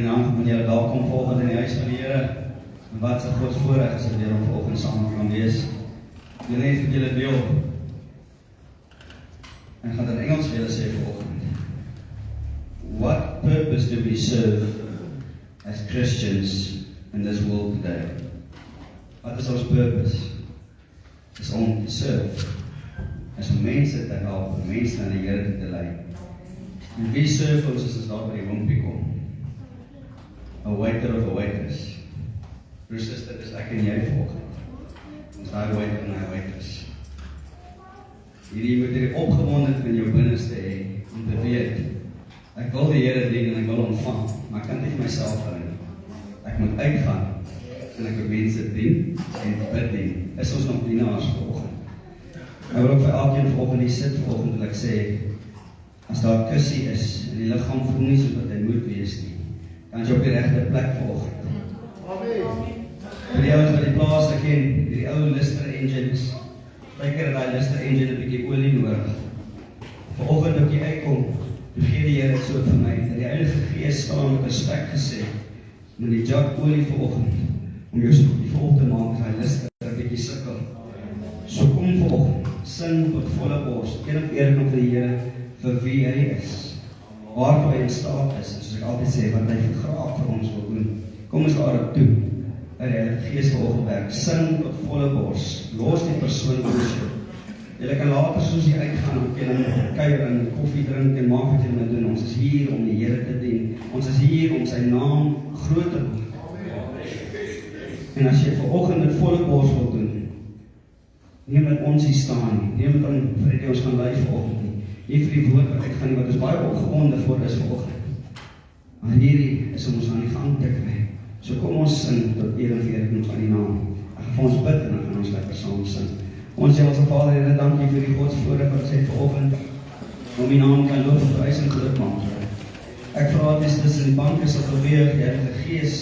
naam van julle welkom volgende in die huis van die Here. En wat se God voorreg is om weer om volgende saam kan wees. Ek wil net vir julle deel. En gaan in Engels vir julle sê volgende. What purpose do we serve as Christians in this world today? Wat is ons purpose? Is om te serve. As om mense te help, om mense aan die Here te lei. En wie serve ons as daar by die wimpie kom? A waiter of a waitress. Broers, dit is ek en jy volgende. Ons daai waiter en die waitress. Hierdie moet hierdie opgewondenheid in jou binneste hê, om te weet, ek wil die Here dien en ek wil ontvang, maar ek kan nie vir myself herinner. Ek moet uitgaan, en ek moet mense dien, en bid dien. Is ons nog dienaars volgende? Ek wil ook vir elkeen volgende die sit volgende, wil ek sê, as daar 'n kussie is, en die liggaam voel nie soos wat hy moet wees nie, kan jy op die regte plek volgende. Amen. Vir die ouens wat die plaas te ken, die ou Lister engines, kyker dat die Lister engine 'n bietjie olie nodig. Vanoggend ook jy uitkom, toe gee die Here so vir my, dat die Heilige Gees staan met respek gesê, met die jug olie vanoggend, om jou so die vol te maak, dat die Lister 'n bietjie sukkel. So kom vanoggend, sing tot volle bors, enig eerlik vir die Here, vir wie hy is, waarvoor hy in staat is, en soos ek altyd sê, wat hy graag vir ons wil doen. Kom ons daarop toe, dat die Heilige Gees vanoggend werk, sing tot volle bors, los die persoon worship. Julle kan later soos jy uitgaan, en julle kuier en koffie drink, en maak wat julle moet doen. Ons is hier om die Here te dien, ons is hier om sy naam groot te maak. En as jy vanoggend dit volle bors wil doen, neem met ons hier staan nie, neem met aan vir die ons gaan lei vanoggend nie, nie vir die woord wat ek gaan, wat ons baie opgewonde voor is vanoggend. Maar hierdie is om ons aan die gang te kry. So kom ons sing tot eer en verheerliking van die naam. Ek gaan vir ons bid en dan gaan ons lekker saam sing. Ons Hemelse Vader, Here, dankie vir die godsvoorreg wat ons het vanoggend om die naam kan loof, prys en geluk maak. Ek vra dit tussen die banke sal beweeg, Heilige Gees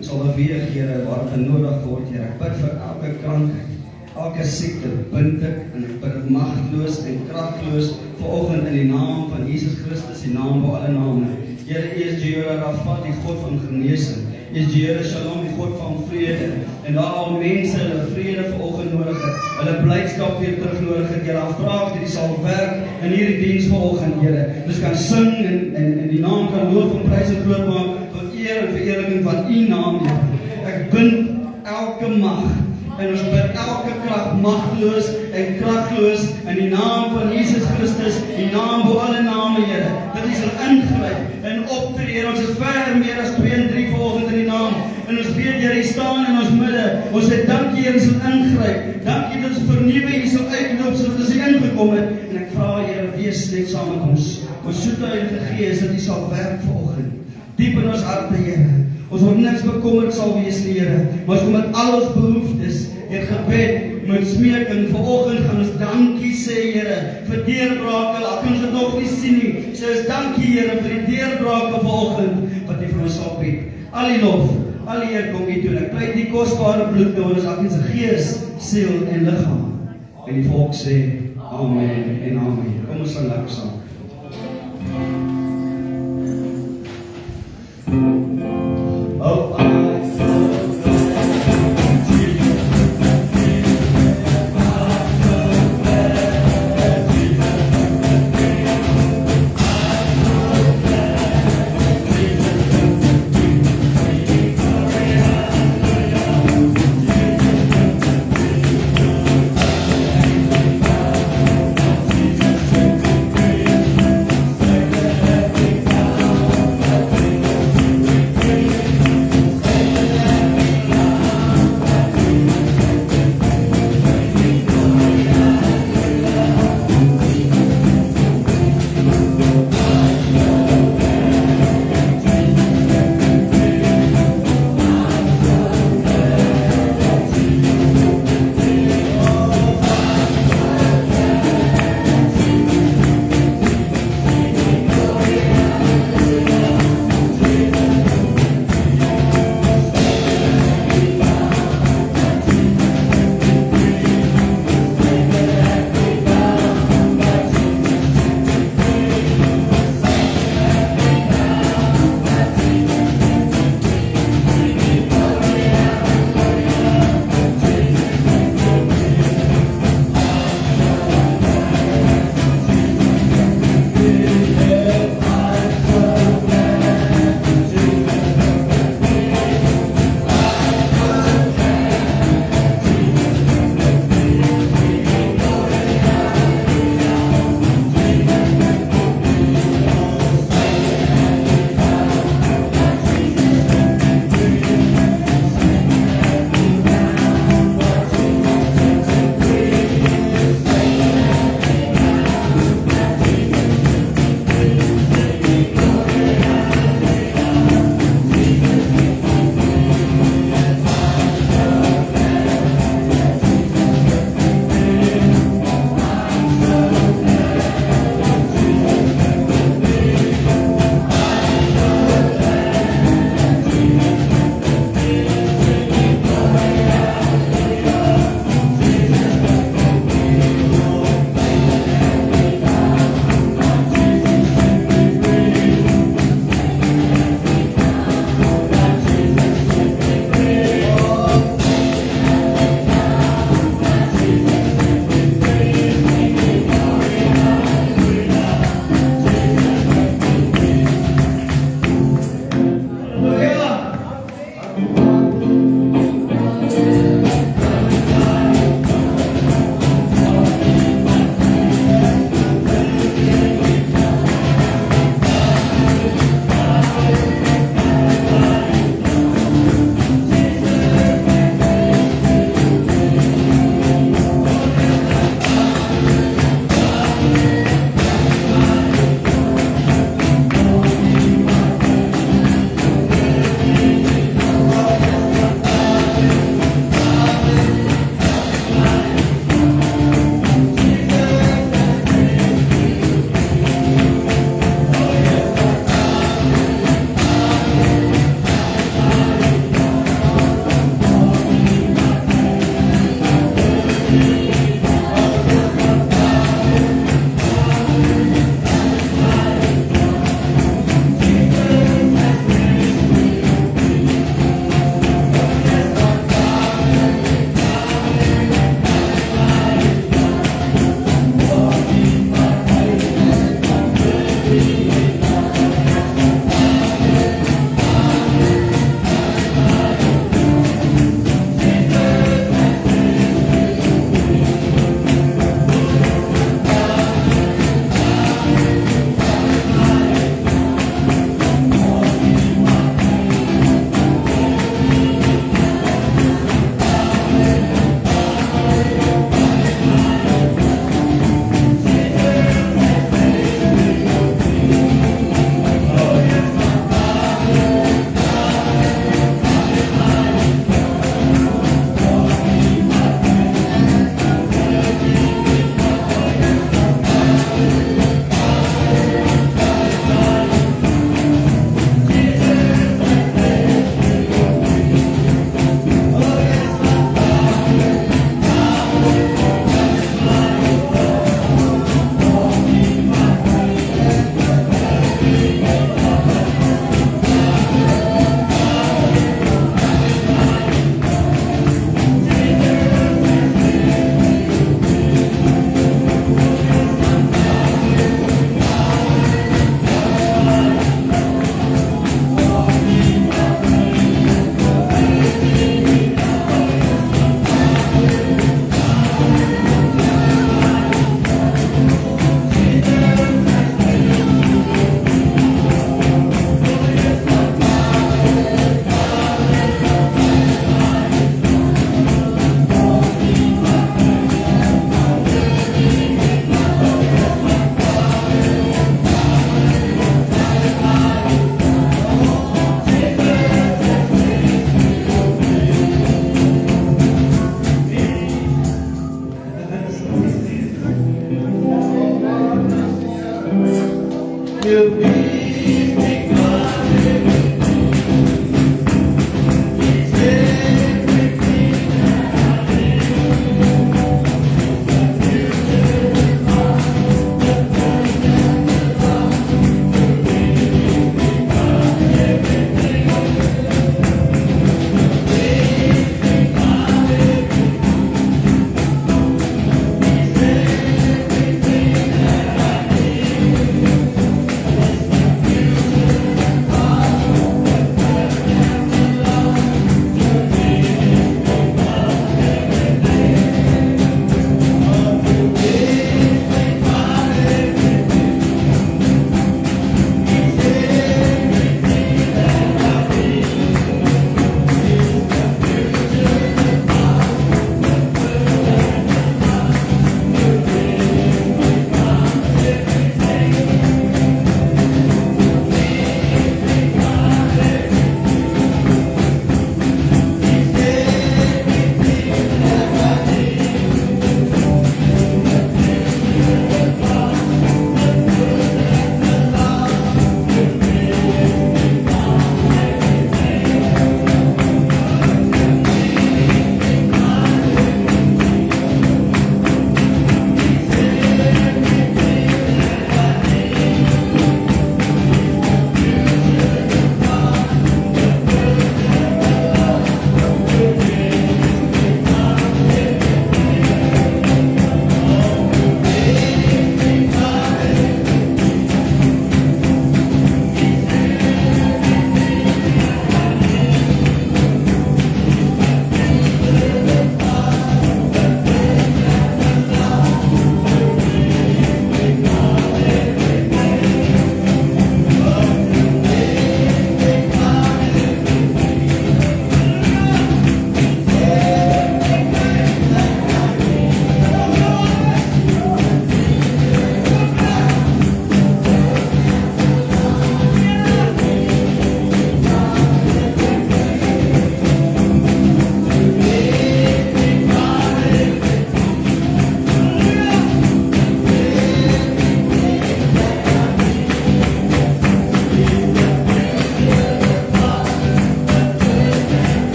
sal beweeg, Here, waar dit nodig word, Here. Ek bid vir elke krankheid, elke siekte, bind ek en ek bid magteloos en kragteloos vanoggend in die naam van Jesus Christus, die naam bo alle name. Here, U is Jehovah Rapha, die God van genesing. U is Jehovah Shalom, die God van vrede. En daar al mense hulle vrede vanoggend nodig het, hulle blydskap weer terug nodig het, Here, dan vra ek dat U sal werk in hierdie diens vanoggend, Here. Dus kan sing en die naam kan loof en prys en groot maak tot eer en verheerliking van U naam, Here. Ek bind elke mag en ons bid elke krag magteloos en kragloos in die naam van Jesus Christus, die naam bo alle name, Here. Dat U sal ingryp en optree, Here. Ons is ver meer as 2 en 3 vanoggend in die naam. En ons weet, Here, U staan in ons midde. Ons sê dankie, Here, U sal ingryp. Dankie dat ons vernuwe U sal uitloop sodat ons ingekom het. En ek vra, Here, wees net saam met ons. Ons soete Heilige Gees dat U sal werk vanoggend. Diep in ons harte, Here. Ons word niks bekommerd sal wees, Here, maar ons kom met al ons behoeftes, in gebed, met smeking. Vanoggend gaan ons dankie sê, Here, vir deurbrake, al kan ons dit nog nie sien nie. Sê ons dankie, Here, vir die deurbrake vanoggend, wat U vir ons sal bied. Al die lof, al die eer kom U toe. Ek pleit die kosbare bloed nou in ons elkeen se gees, siel en liggaam. En die volk sê, amen en amen. Kom ons sing lekker saam. Oh,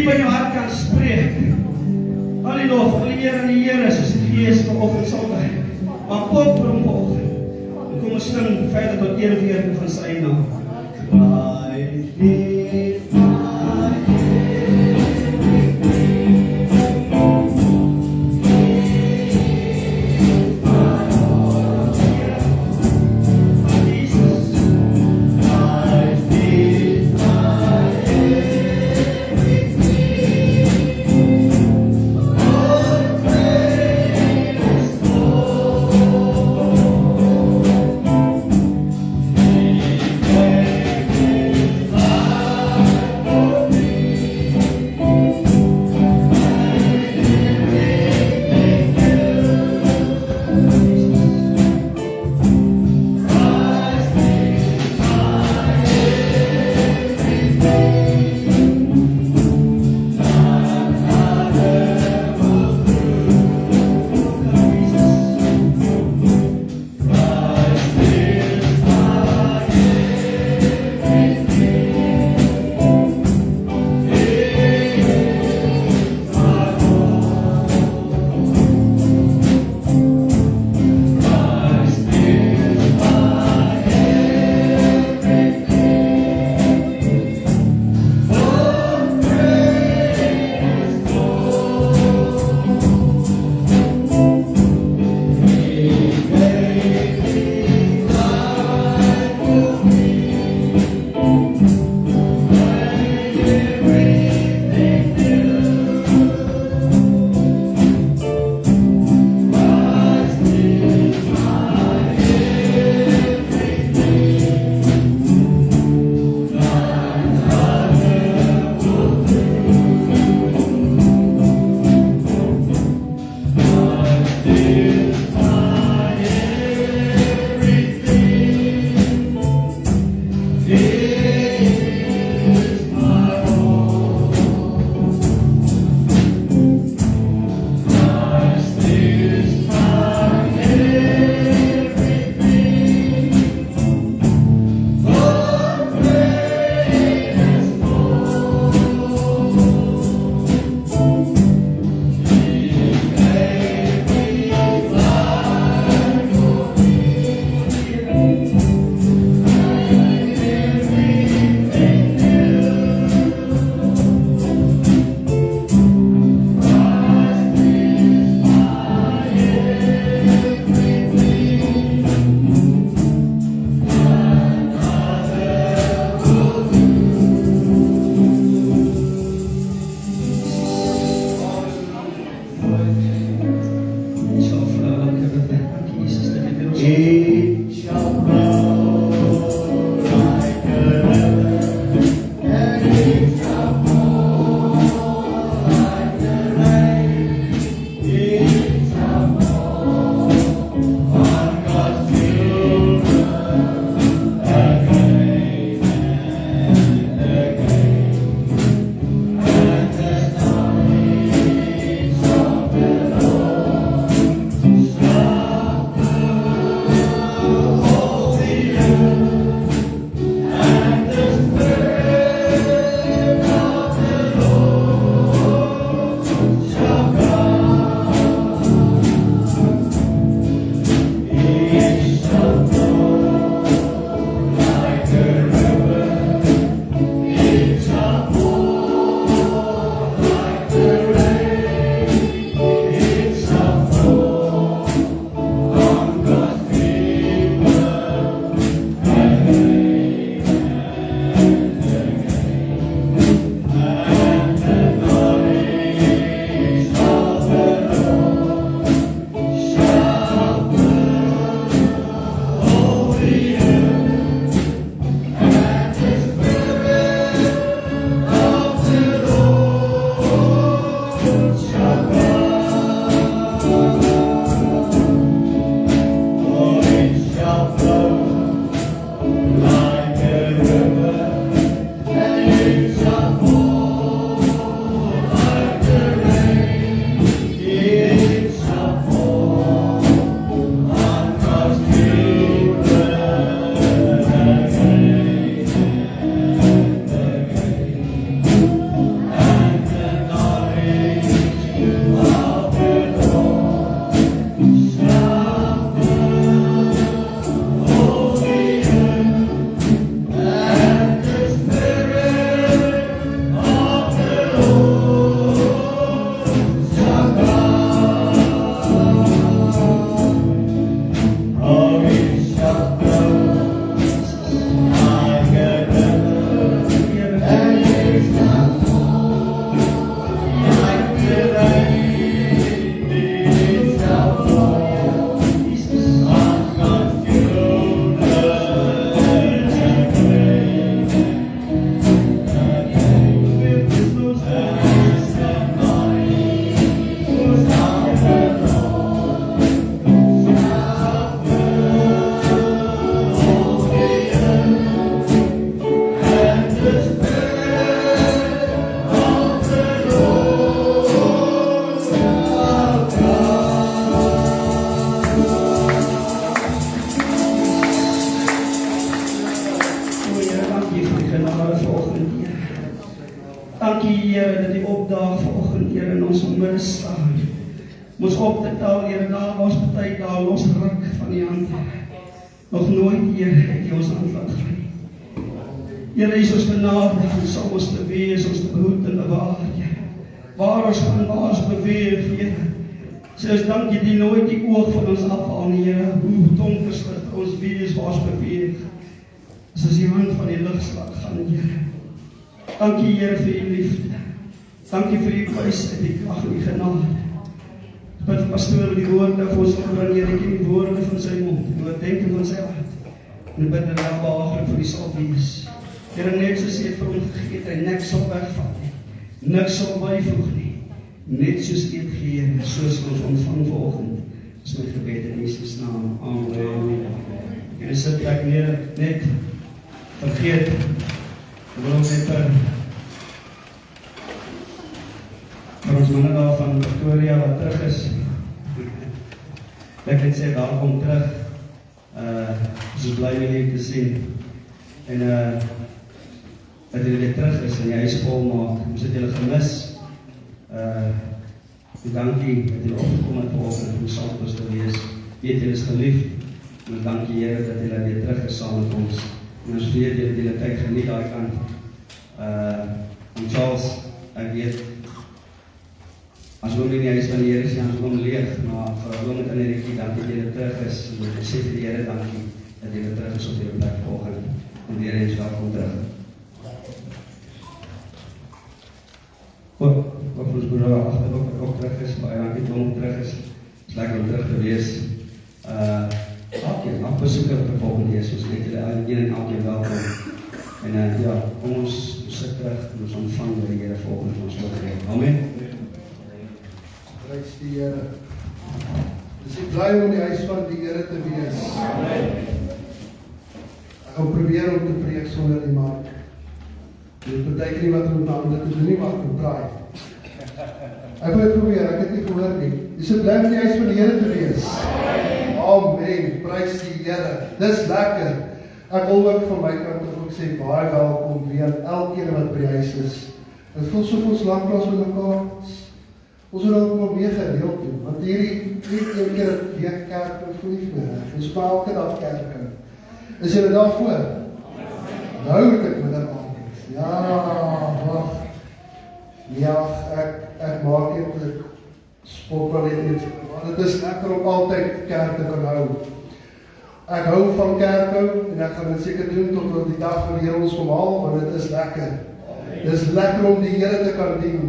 diep in jou hart kan spreek. Al die lof, al die eer aan die Here, soos die Gees vanoggend sal lei. Maar kom vir hom vanoggend. En kom ons sing verder tot eer van sy naam. Here, dat U opdaag vanoggend, Here, in ons midde staan. Ons op te tel, Here, daar was party daar los ruk van die hand. Nog nooit, Here, het U ons hand laat gaan. Here, is ons benadig en sal ons te wees, ons te behoed en bewaar, Here. Waar ons gaan, waar ons beweeg, Here. Sê ons dankie die nooit die oog van ons afhaal, Here. Hoe donker slig ons wees, waar ons beweeg. As die hand van die ligslag gaan, Here. Dankie, Here, vir U liefde. Dankie vir U wysheid, die krag en die genade. Bid vir pastoor die woorde vir ons opbring, Here, ek die woorde van sy mond, en wat denken van sy hart. En bid dat hy behaaglik vir U sal wees. Here, net soos U het vir ons gegee, hy niks sal wegval nie. Niks sal byvoeg nie. Net soos U het gegee, soos ons ontvang vanoggend. Dis my gebed in Jesus naam. Amen. En sit ek net vergeet. Ek wil ook net vir ons manne daar van Pretoria wat terug is. Ek net sê, welkom terug. Ons is bly om julle te sien. En dat julle weer terug is en die huis vol maak. Ons het julle gemis. Dankie dat julle opgekom het vanoggend om saam met ons te wees. Weet julle is geliefd. En dankie Here dat julle weer terug is saam met ons. En ons weet julle tyd geniet daai kant. En Charles, ek weet, as we in die huis van die Here sien, ons kom leeg, maar vir met Amerika, dankie dat julle terug is. En ek sê vir die Here dankie dat julle terug is op julle plek volgende. En die Here is welkom terug. Wat ons broer agter ook terug is, baie dankie dat hom terug is. Het is lekker om terug te wees. Elkeen, afbesoek op die volgende is, ons net julle een en elkeen welkom. En ja, kom ons sit terug en ons ontvang by die Here volgende van ons loopgeef. Amen. Prys die Here. Dis ek bly om in die huis van die Here te wees. Amen. Ek gaan probeer om te preek sonder die mic. Dit beteken nie wat om met hande te doen nie, maar om draai. Ek wil probeer, ek het nie gehoor nie. Dis ek bly om in die huis van die Here te wees. Amen. Prys die Here. Dis lekker. Ek wil ook van my kant af ook sê, baie welkom weer, elkeen wat by die huis is. Het voel so vir ons langplaas met mekaar. Ons moet ook maar meer gereeld doen, want hierdie een keer het week kerk en voel nie meer. Ons moet elke dag kerk in. Is julle daarvoor? Nou het ek met haar aangees. Ja, wacht. Ja, ek maak eintlik spot wel net, want het is lekker om altyd kerk te kan hou. Ek hou van kerk hou, en ek gaan dit seker doen tot die dag van die Here ons kom haal, want dit is lekker. Dit is lekker om die Here te kan dien.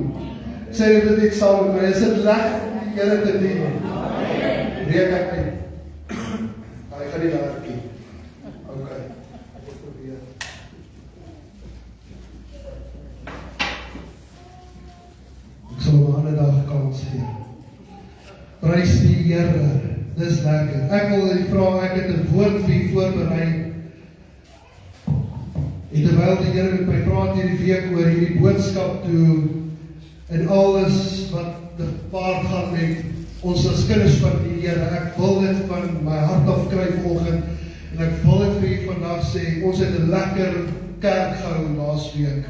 Sê dit net saam met my, is dit lekker om die Here te dien? Breek ek nie. Ek gaan nie werk nie. Ok, ek wil probeer. Ek sal op 'n ander dag kans gee. Prys die Here. Dis lekker. Ek wil die vraag, ek het 'n woord vir u voorberei. En terwyl die Here met my praat hierdie week oor hierdie boodskap toe, en alles wat gepaard gaan met ons as kinders van die Here, ek wil dit van my hart af kry vanoggend, en ek wil dit vir u vandag sê, ons het 'n lekker kerk gehou laasweek.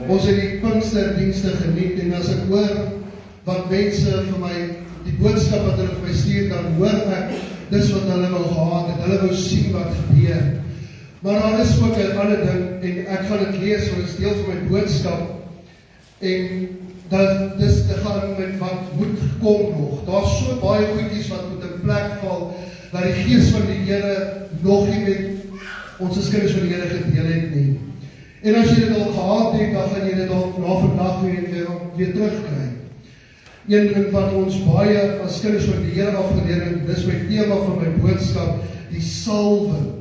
Ons het die Pinksterdienste geniet, en as ek hoor wat mense vir my die boodskap wat hulle vir my stuur, dan hoor ek, dis wat hulle wil gehad het, hulle wil sien wat gebeur. Maar daar is ook 'n ander ding, en ek gaan dit lees, want dit is deel van my boodskap, en dat dis te gaan met wat moet kom nog. Daar is so baie goedjies wat moet in plek val, dat die Gees van die Here nog nie met ons as kinders van die Here gedeel het nie. En as jy dit al gehad het, dan gaan jy dit al na vandag weer terugkry. Een ding wat ons baie as kinders van die Here afgeleer het, dis my tema van my boodskap, die salwing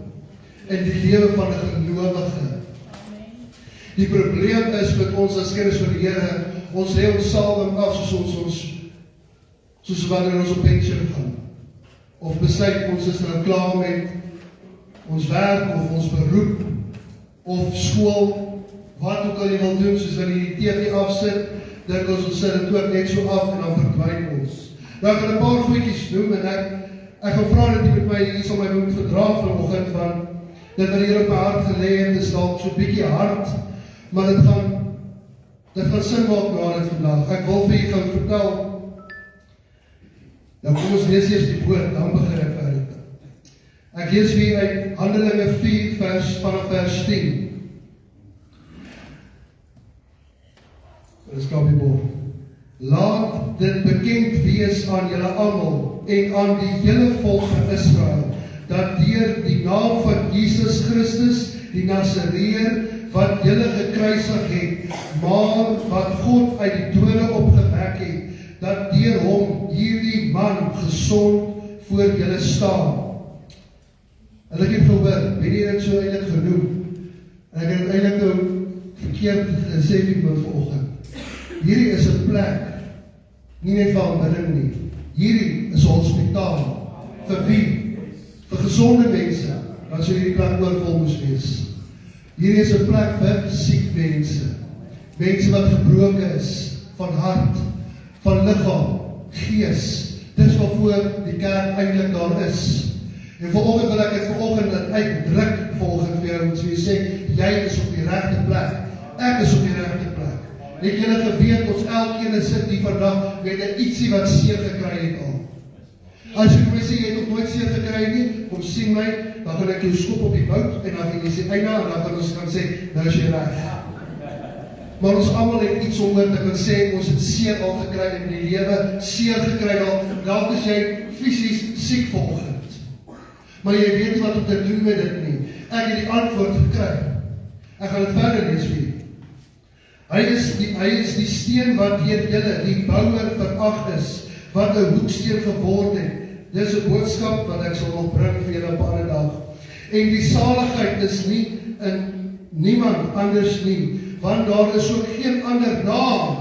in die lewe van 'n gelowige. Die probleem is met ons as kinders van die Here, ons lê ons salwing af soos wanneer ons op pensioen gaan. Of besluit ons is nou klaar met ons werk of ons beroep of skool, wat ook al jy wil doen, soos wanneer jy die TV afsit, dink ons sit dit ook net so af en dan verdwyn ons. Nou ek gaan 'n paar goedjies noem en ek gaan vra dat jy met my hier sal my moet verdraag vanoggend, van dit wat hier op my hart gelê het, is dalk so 'n bietjie hard, maar dit gaan Dit gaan sin maak na dit vandag. Ek wil vir julle gaan vertel. Nou kom ons lees eers die woord, dan begin ek verder. Ek lees weer uit Handelinge 4 vanaf vers 10. Dit is Bybel. Laat dit bekend wees aan julle almal en aan die hele volk van Israel, dat deur die naam van Jesus Christus, die Nasareër, wat julle gekruisig het, maar wat God uit die dode opgewek het, dat deur hom hierdie man gesond voor julle staan. En ek het gehoor, weet jy dit so eintlik genoem, en ek het eintlik nou verkeerd gesê vir my vanoggend. Hierdie is 'n plek, nie net vir aanbidding nie. Hierdie is 'n hospitaal. Vir wie? Vir gesonde mense. Dan sou hierdie plek oorvol moes wees. Hierdie is 'n plek vir siek mense. Mense wat gebroken is, van hart, van liggaam, gees. Dis waarvoor die kerk eintlik daar is. En vanoggend wil ek dit vanoggend uitdruk vanoggend vir jou, so jy sê, jy is op die regte plek. Ek is op die regte plek. Het julle geweet, ons elkeen sit hier vandag met 'n ietsie wat seer gekry het al. As jy vir my sê, jy het nog nooit seer gekry nie, kom sien my, dan gaan ek jou skop op die bout, en dan gaan jy sê, eina, en dan gaan ons gaan sê, nou is jy reg. Maar ons almal het iets om te kan sê, ons het seer al gekry in die lewe, seer gekry al, dalk is jy fisies siek vanoggend. Maar jy weet wat om te doen met dit nie. Ek het die antwoord gekry. Ek gaan dit verder lees vir. Hy is die steen wat deur julle, die bouer, verag is, wat 'n hoeksteen geword het. Dis 'n boodskap wat ek sal nog bring vir julle op 'n ander dag. En die saligheid is nie in niemand anders nie, want daar is ook geen ander naam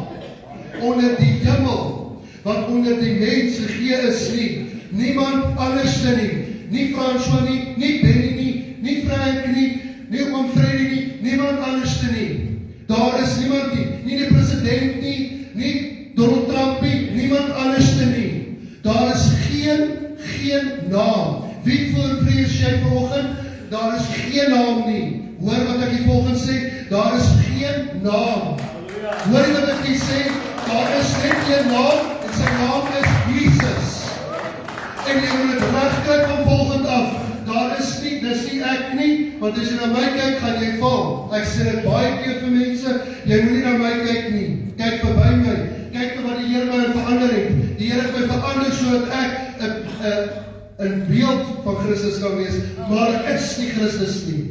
onder die hemel wat onder die mens gegee is nie. Niemand anders nie. Nie François nie, nie Benny nie, nie Frank nie, nie oom Freddy nie, niemand anders nie. Daar is niemand nie, nie die president nie, nie Donald Trump nie, niemand anders nie. Daar is geen naam. Wie vrees jy vanoggend? Daar is geen naam nie. Hoor wat ek hier volgens sê, daar is geen naam. Hoor wat ek hier sê, daar is net een naam, en sy naam is Jesus. En jy moet het recht kyk van volgend af. Daar is nie, dis nie ek nie, want as jy na my kyk, gaan jy val. Ek sê dit baie keer vir mense, jy moet nie na my kyk nie. Kyk verby my. Kyk na wat die Here my verander het. Die Here het my verander sodat ek 'n beeld van Christus kan wees, maar ek is nie Christus nie.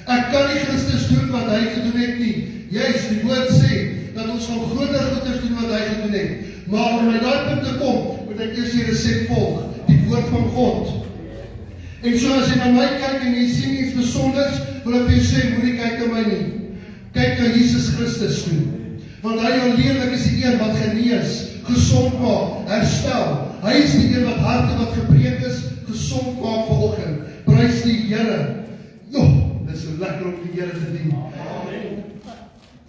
Ek kan nie Christus doen wat hy gedoen het nie. Juist, die woord sê, dat ons gaan groter goeders doen wat hy gedoen het. Maar om by daai punt te kom, moet ek eers die resep volg. Die woord van God. En so as jy na my kyk en jy sien iets besonders, wil ek vir jou sê, moet nie kyk na my nie. Kyk na Jesus Christus toe. Want hy alleenlik is die een wat genees, gesond maak, herstel. Hy is die een wat harte wat gebreek is, gesond maak vanoggend. Prys die Here. Dit is so lekker om die Here te dien.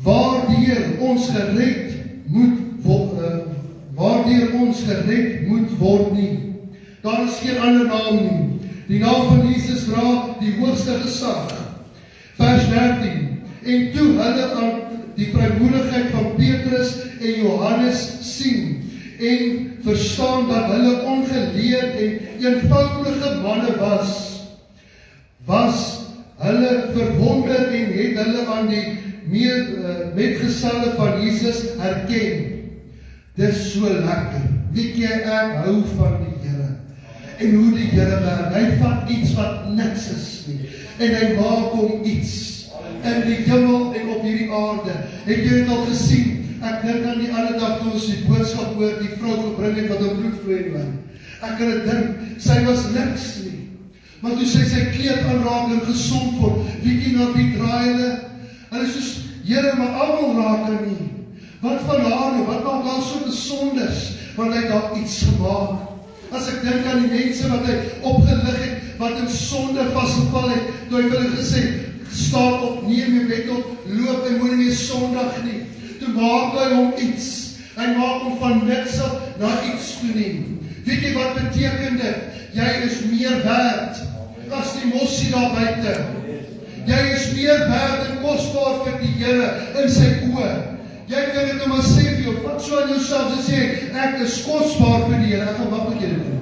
Waardeur ons gered moet word nie. Daar is geen ander naam nie. Die naam van Jesus dra die hoogste gesag. Vers 13. En toe hulle aan die vrymoedigheid van Petrus en Johannes sien en verstaan dat hulle ongeleerd en eenvoudige manne was hulle verwonder en het hulle aan die metgeselle van Jesus herken. Dis so lekker. Weet jy, ek hou van die Here. En hoe die Here werk. Hy vat iets wat niks is nie. En hy maak hom iets. In die hemel en op hierdie aarde. Het jy dit al gesien? Ek dink aan die ander dag toe ons die boodskap oor die vrou gebring het wat 'n bloedvloei lê. Ek kan dit dink, sy was niks nie. Maar toe sy kleed aanraak en gesond word, weet jy na wie draai hulle? Hulle is soos, Here, maar almal raak er nie. Wat van haar nou? Wat maak haar so besonders? Want hy het daar iets gemaak. As ek dink aan die mense wat hy opgelig het, wat in sonde vasgeval het, toe hy vir hulle gesê, staan op, neem jou bed op, loop en moet nie meer sondig nie. Toe maak hy hom iets. Hy maak hom van niks af na iets toe neem. Weet jy wat beteken dit? Jy is meer werd as die mossie daar buite. Jy is meer werd en kosbaar vir die Here in sy oë. Jy kan dit nou maar sê vir jou, vat so aan jouself en sê, ek is kosbaar vir die Here, ek gaan wat moet jy dit doen?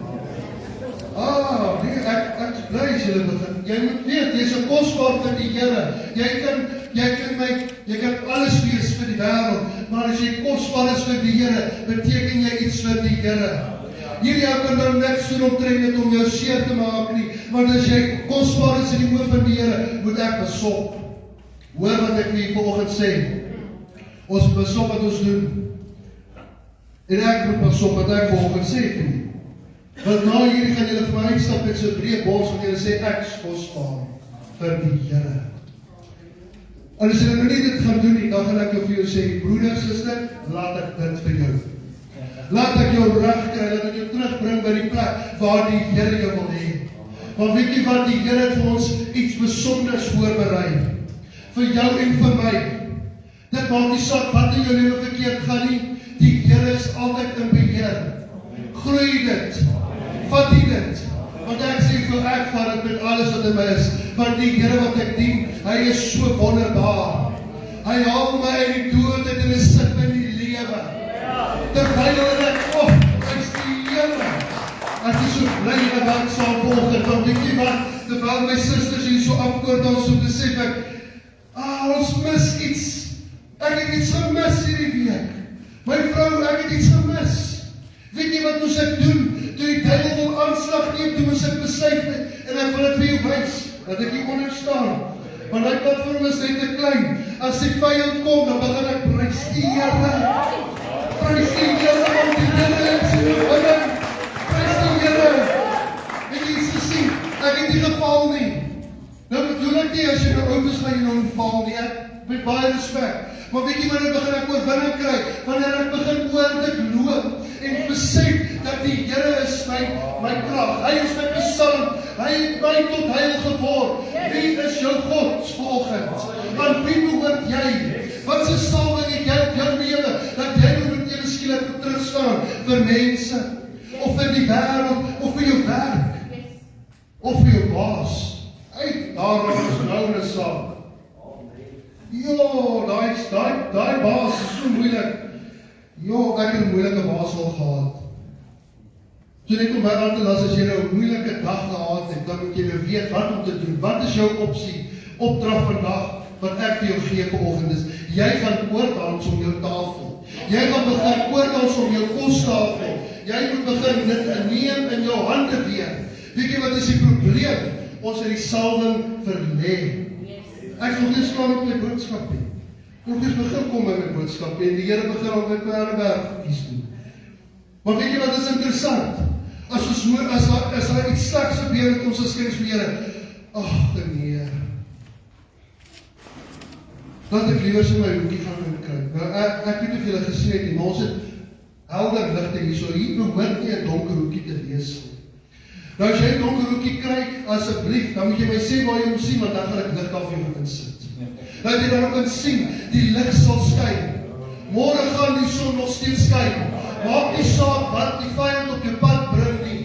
Nee, ek bly as jy dit begin. Jy moet weet, jy is so kosbaar vir die Here. Jy kan alles wees vir die wêreld, maar as jy kosbaar is vir die Here, beteken jy iets vir die Here. Hierdie ou kan nou niks doen omtrent om jou seer te maak nie, want as jy kosbaar is in die oë van die Here, moet ek besop. Hoor wat ek vir vanoggend sê. Ons moet besop wat ons doen. En ek moet besop wat ek vanoggend sê vir jy. Want na hierdie gaan julle vir my uitstap met so breë bors wat julle sê ek is kosbaar vir die Here. En as julle nou nie dit gaan doen nie, dan gaan ek vir jou sê, broeder, suster, laat ek dit vir jou. Laat ek jou reg kry, laat ek jou terugbring by die plek waar die Here jou wil hê. Want weet jy wat, die Here het vir ons iets besonders voorberei. Vir jou en vir my. Dit maak nie saak wat in jou lewe verkeerd gaan nie. Die Here is altyd in beheer. Groei dit. Vat dit. Want ek sê vir ek vat dit met alles wat in my is. Want die Here wat ek dien, hy is so wonderbaar. Hy haal my uit die dood uit en hy sit my in die lewe. Terwyl ek hy is die Here. As jy so bly in die werk saam volgend, want weet jy wat, terwyl my susters hier so afkoord ons om te sê ek, ons mis iets. Ek het iets gemis hierdie week. My vrou, ek het iets gemis. Weet jy wat moes ek doen? Toe die duiwel wil aanslag neem, toe moes ek besluit en ek wil dit vir jou wys, dat ek hier onder staan. Want hy platform is net te klein. As die vyand kom, dan begin ek prys die Here. Prys die Here, want die Here is in die winning. Prys die Here. Het jy iets gesien? Ek het nie geval nie. Nou bedoel ek nie, as jy nou oud is, gaan jy nou nie val nie. Ek met baie respek. Maar weet jy wat, dan begin ek oorwinning kry, wanneer ek begin oor te loop, en besef dat die Here is my krag. Hy is my psalm. Hy het my tot heil geword. Wie is jou God vanoggend? Aan wie behoort jy? Wat se salwing het jy op jou lewe, dat jy nou met ewe skielik moet terugstaan vir mense, of vir die wêreld, of vir jou werk, of vir jou baas. Daarom is nou 'n saak. Daai baas is so moeilik. Ek het 'n moeilike baas al gehad. Toe ek kom by aan te las, as jy nou 'n moeilike dag gehad het, dan moet jy nou weet wat om te doen. Wat is jou opsie? Opdrag vandag, wat ek vir jou gee vanoggend is, jy gaan oordans om jou tafel. Jy gaan begin oordans om jou kostafel. Jy moet begin dit neem in jou hande weer. Weet jy wat is die probleem? Ons het die salwing verlê. Ek is nog nie klaar met my boodskap nie. Ek is begin kom met my boodskap en die Here begin al met my ander werk kies doen. Maar weet jy wat is interessant? As daar iets slegs gebeur met ons as kinders van die Here, nee. Laat ek liewer so my hoekie gaan kry. Nou ek weet of julle gesê het nie, maar ons het helder ligte hier, hier behoort nie 'n donker hoekie te wees nie. Nou as jy 'n donker hoekie kry, asseblief, dan moet jy my sê waar jy hom sien, want dan gaan ek lig af jou in sit. Nou jy dan kan sien, die lig sal skyn. Môre gaan die son nog steeds skyn. Maak nie saak wat die vyand op jou pad bring nie.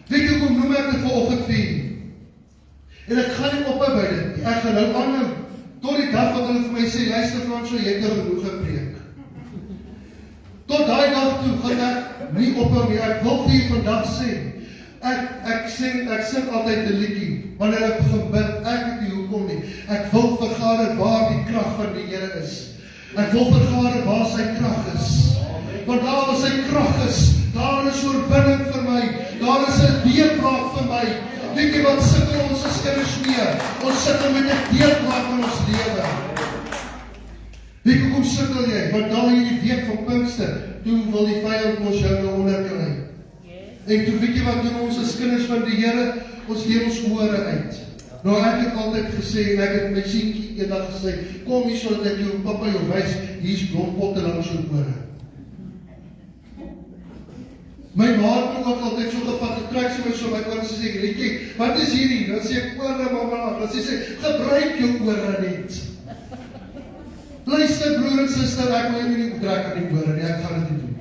Weet jy hoekom noem ek dit vanoggend vir jy? En ek gaan nie ophou by dit. Ek gaan nou aanhou tot die dag wat hulle vir my sê, luister Fransjo, jy het nou genoeg gepreek. Tot daai dag toe gaan ek nie ophou nie. Ek wil vir jy vandag sê, Ek sing altyd 'n liedjie, wanneer ek begin bid, ek weet nie hoekom nie. Ek wil vergader waar die krag van die Here is. Ek wil vergader waar sy krag is. Want daar waar sy krag is, daar is oorwinning vir my. Daar is 'n deurbraak vir my. Weet jy wat sukkel ons as kinders mee? Ons sukkel met 'n deurbraak in ons lewe. Weet jy hoekom sukkel jy? Want daar in die week van Pinkster, toe wil die vyand ons jou nou onderkry. En toe weet jy wat doen ons as kinders van die Here, ons leer ons ore uit. Nou ek het altyd gesê, en ek het my seentjie eendag gesê, kom hier so dat ek jou pappa jou wys, hier is blompotte langs jou ore. My ma het ook altyd so gevat, en trek sy my so my ore, en sy sê, Rietjie, wat is hierdie? Dan sê ek, ore mama, dan sê, gebruik jou ore net. Luister broer en suster, ek wil nie trek aan die ore nie, ek gaan dit nie doen.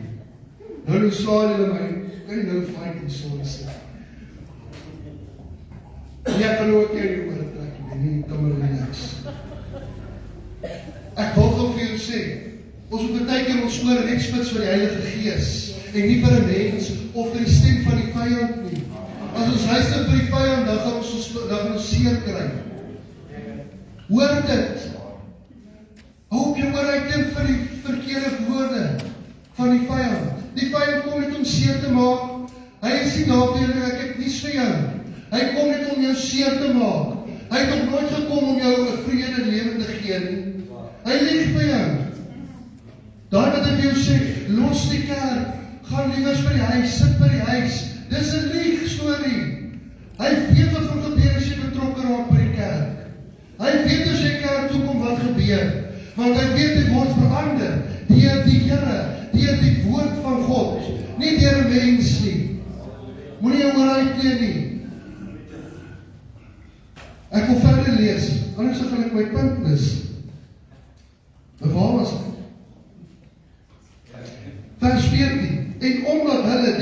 Nou slaan julle my, kan nou fight en sorry sê. Ek kan ook nie oor trek nie, kan maar relax. Ek wil gou vir jou sê, Ons moet baie keer ons oor net spits vir die Heilige Gees en nie vir 'n mens of vir die stem van die vyand nie. As ons luister vir die vyand, dan gaan ons seer kry. Hoor dit. Hou op jou oor uit vir die verkeerde woorde van die vyand. Die vyand kom net om seer te maak. Hy is nie daar vir jou, ek het nies vir jou. Hy kom net om jou seer te maak. Hy het nog nooit gekom om jou 'n vrede lewe te gee nie. Hy lieg vir jou. Daar wat ek vir jou sê, los die kerk, gaan liewers by die huis, sit by die huis. Dis 'n lieg storie. Hy weet wat gaan gebeur as jy betrokke raak by die kerk. Hy weet as jy kerk toe kom wat gebeur. Want hy weet hy word verander deur die Here, deur die woord van God, nie deur 'n mens nie. Moenie jou oor uitklee nie. Ek wil verder lees, anders gaan ek my punt mis. Maar waar was ek? Vers 14. En omdat hulle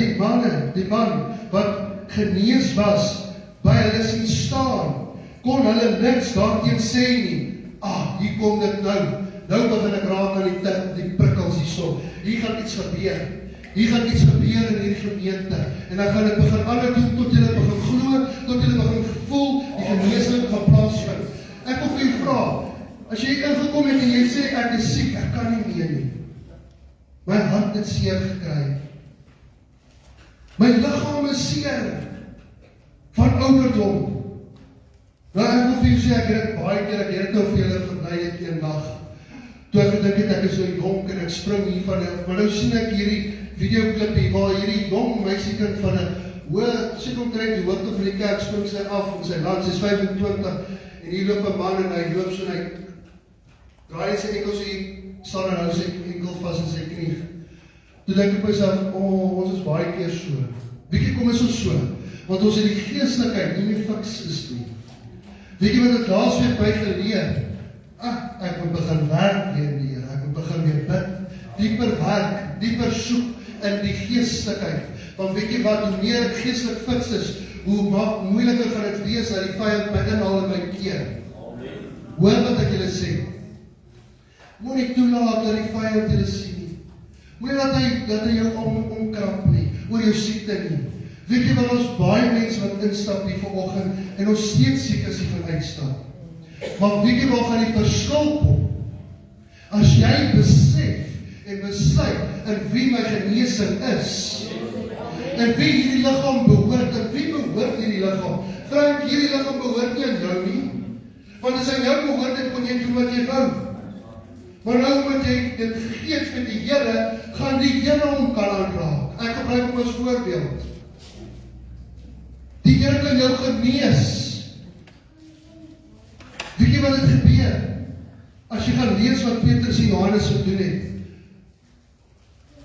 die man wat genees was, by hulle sien staan, kon hulle niks daarteen sê nie. Hier kom dit nou. Nou begin ek raak aan die prikkels hierso. Hier gaan iets gebeur. Hier gaan iets gebeur in hierdie gemeente. En dan gaan ek begin ander doen tot julle begin glo, tot julle begin gevoel, die genesing gaan plaasvind. Ek wil vir u vra, as jy ingekom het en jy sê ek is siek, ek kan nie meer nie. My hand het seer gekry. My liggaam is seer van ouderdom. Nou ek wil vir julle sê, ek het dit baie keer, ek het dit nou vir julle verlei het een dag. Toe ek gedink het, ek is so jonk en ek spring hier van, maar nou sien ek hierdie videoclipie, waar hierdie jong meisiekind van 'n hoë, seker omtrent die hoogte van die kerk spring sy af en sy land, sy is 25, en hier loop 'n man en hy loop so en hy draai sy enkels hier, staan en hou sy enkel vas in sy knie. Toe dink ek myself, ons is baie keer so. Bietjie kom is ons so, want ons het die geestelikheid nie meer fiks is nie. Weet jy wat ek laasweek by geleer? Ek moet begin werk weer in die Here, ek moet begin weer bid, dieper werk, dieper soek in die geestelikheid. Want weet jy wat, hoe meer ek geestelik fiks is, hoe moeiliker gaan dit wees dat die vyand my inhaal en my keer. Hoor wat ek julle sê. Moenie toelaat dat die vyand julle sien nie. Moenie dat hy jou omkrap nie, oor jou siekte nie. Weet jy wat, ons baie mense wat instap hier vanoggend en ons steeds siek is hier van uitstap. Maar weet jy waar gaan die verskil kom? As jy besef en besluit in wie my genesing is, en wie hierdie liggaam behoort, en wie behoort hierdie liggaam? Frank, hierdie liggaam behoort nie aan jou nie, want as aan jou behoort het, kon jy doen wat jy wou. Maar nou moet jy dit vergeet vir die Here, gaan die Here hom kan aanraak. Ek gebruik hom as voorbeeld. Die Here kan jou genees. Weet jy wat het gebeur? As jy gaan lees wat Petrus en Johannes gedoen het.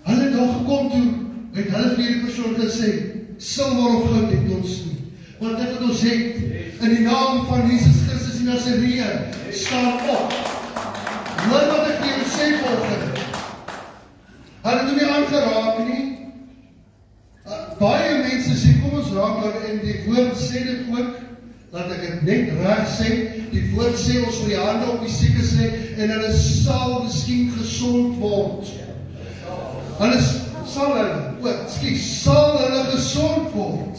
Hulle het daar gekom toe, het hulle vir die persoon gesê, silwer of goud het ons nie. Want dit wat ons het, in die naam van Jesus Christus die Nasareër, staan op. Hoor wat ek vir julle sê volgende. Hulle het hom nie aangeraak nie. Baie mense sê, kom ons raak aan, en die woord sê dit ook, laat ek het net reg sê, die woord sê ons moet die hande op die siekes lê, en hulle sal miskien gesond word. Hulle sal hulle gesond word.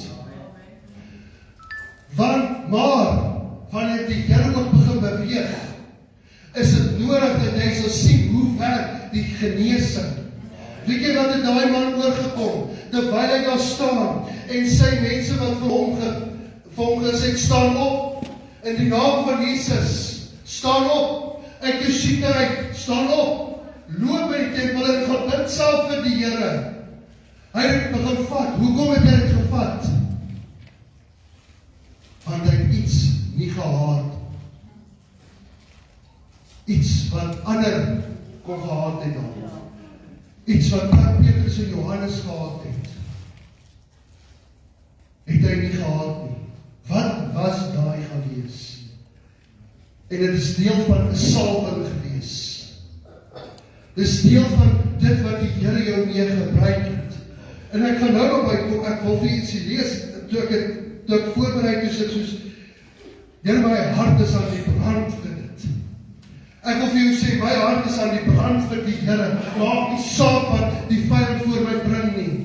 Maar, wanneer die Here ook begin beweeg, is dit nodig dat jy sal sien hoe werk die genesing. Weet jy wat het daai man oorgekom, terwyl hy daar staan, en sy mense wat vir hom gesê, staan op, in die naam van Jesus, staan op, uit jou siekte uit, staan op, loop by die tempel en gaan bid self vir die Here. Hy het begin vat, hoekom het hy dit gevat? Want hy het iets nie gehad. Iets wat ander kon gehad het dan. Iets wat Petrus en Johannes gehad het. Het hy nie gehad nie. Wat was daai gewees? En dit is deel van 'n salwing gewees. Dit is deel van dit wat die Here jou mee gebruik het. En ek gaan nou op my kom, ek wil vir ietsie lees, toe ek voorbereid is, ek soos, Here, my hart is aan die brand vir dit. Ek wil vir jou sê, my hart is aan die brand vir die Here. Maak nie saak wat die vyand voor my bring nie.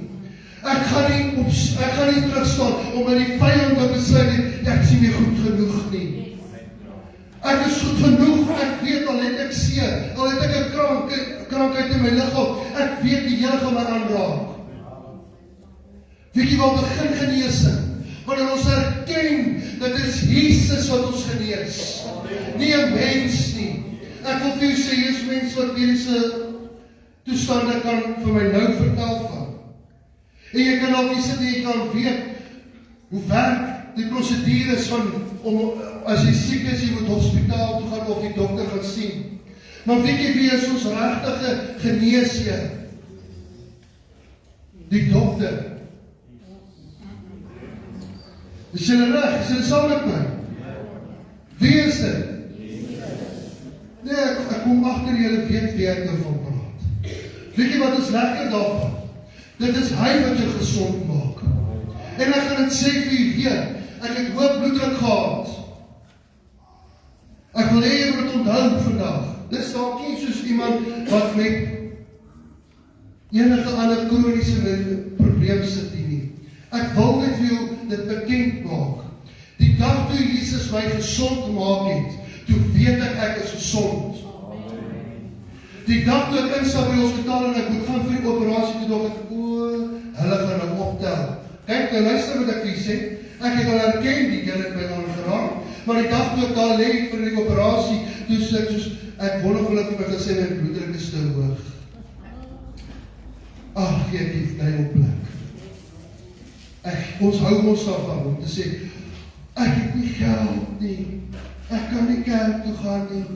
Ek gaan nie terugstaan om met die vyand te besluit nie, ek is nie meer goed genoeg nie. Ek is goed genoeg, ek weet al het ek seer, al het ek 'n krankheid in my liggaam, ek weet die Here gaan my aanraak. Weet jy waar begin genesing? Wanneer ons erken dat dit is Jesus wat ons genees, nie 'n mens nie. Ek wil vir jou sê, hier is mense wat mediese toestande kan vir my nou vertel van. En jy kan ook nie sit en jy kan weet hoe werk die prosedures van, as jy siek is, jy moet hospitaal toe gaan of die dokter gaan sien. Maar weet jy wie is ons regtige geneesheer? Die dokter. Is julle reg? Is julle saam met my? Wie is dit? Nee, ek kom agter julle weet wie ek nou van praat. Weet jy wat is lekker daarvan? Dit is hy wat jou gesond maak. En ek gaan dit sê vir jy weet, ek het hoë bloeddruk gehad. Ek wil hê jy moet onthou vandag. Dit is dalk nie soos iemand wat met enige ander kroniese probleem sit nie. Ek wil net vir jou dit bekend maak. Die dag toe Jesus my gesond gemaak het, toe weet ek is gesond. Die dag toe ek instap by die hospitaal en ek moet gaan vir die operasie, toe dog ek, hulle gaan nou optel. Kyk, nou luister wat ek vir sê, ek het al herken, die Here het my aangeraak, maar die dag toe ek daar lê vir die operasie, toe sê ek soos, ek wonderlik vir my gesê, my bloeddruk is te hoog. Ag, gee die duivelplek. Ons hou ons daarvan om te sê, ek het nie geld nie, ek kan nie kerk toe gaan nie.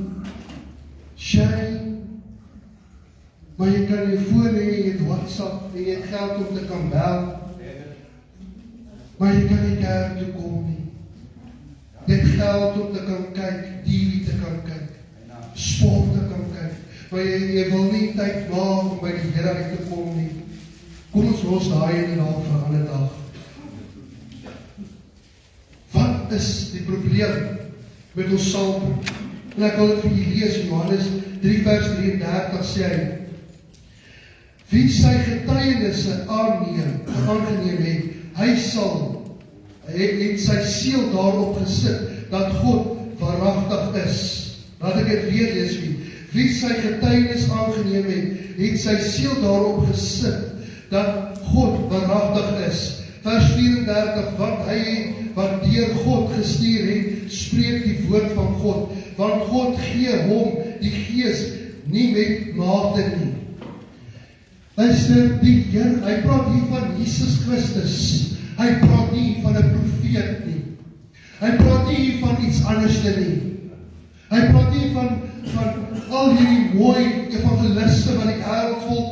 Shame. Maar jy kan jou foon hê, jy het WhatsApp, en jy het geld om te kan bel. Maar jy kan nie kerk toe kom nie. Jy het geld om te kan kyk, TV te kan kyk, sport te kan kyk, maar jy wil nie tyd maak om by die Here uit te kom nie. Kom ons los daai in die naam vir 'n ander dag. Wat is die probleem met ons psalm? En ek wil dit vir julle lees, Johannes 3 vers 33 sê hy, wie sy getuienisse aangeneem het, hy het sy siel daarop gesit, dat God waaragtig is. Laat ek dit weer lees wie sy getuienis aangeneem het sy siel daarop gesit, dat God waaragtig is. Vers 34, wat deur God gestuur het, spreek die woord van God, want God gee hom die gees nie met mate nie. Luister, die Here, hy praat hier van Jesus Christus. Hy praat nie van 'n profeet nie. Hy praat nie hier van iets anders nie. Hy praat nie van al hierdie mooi evangeliste wat die wêreld vol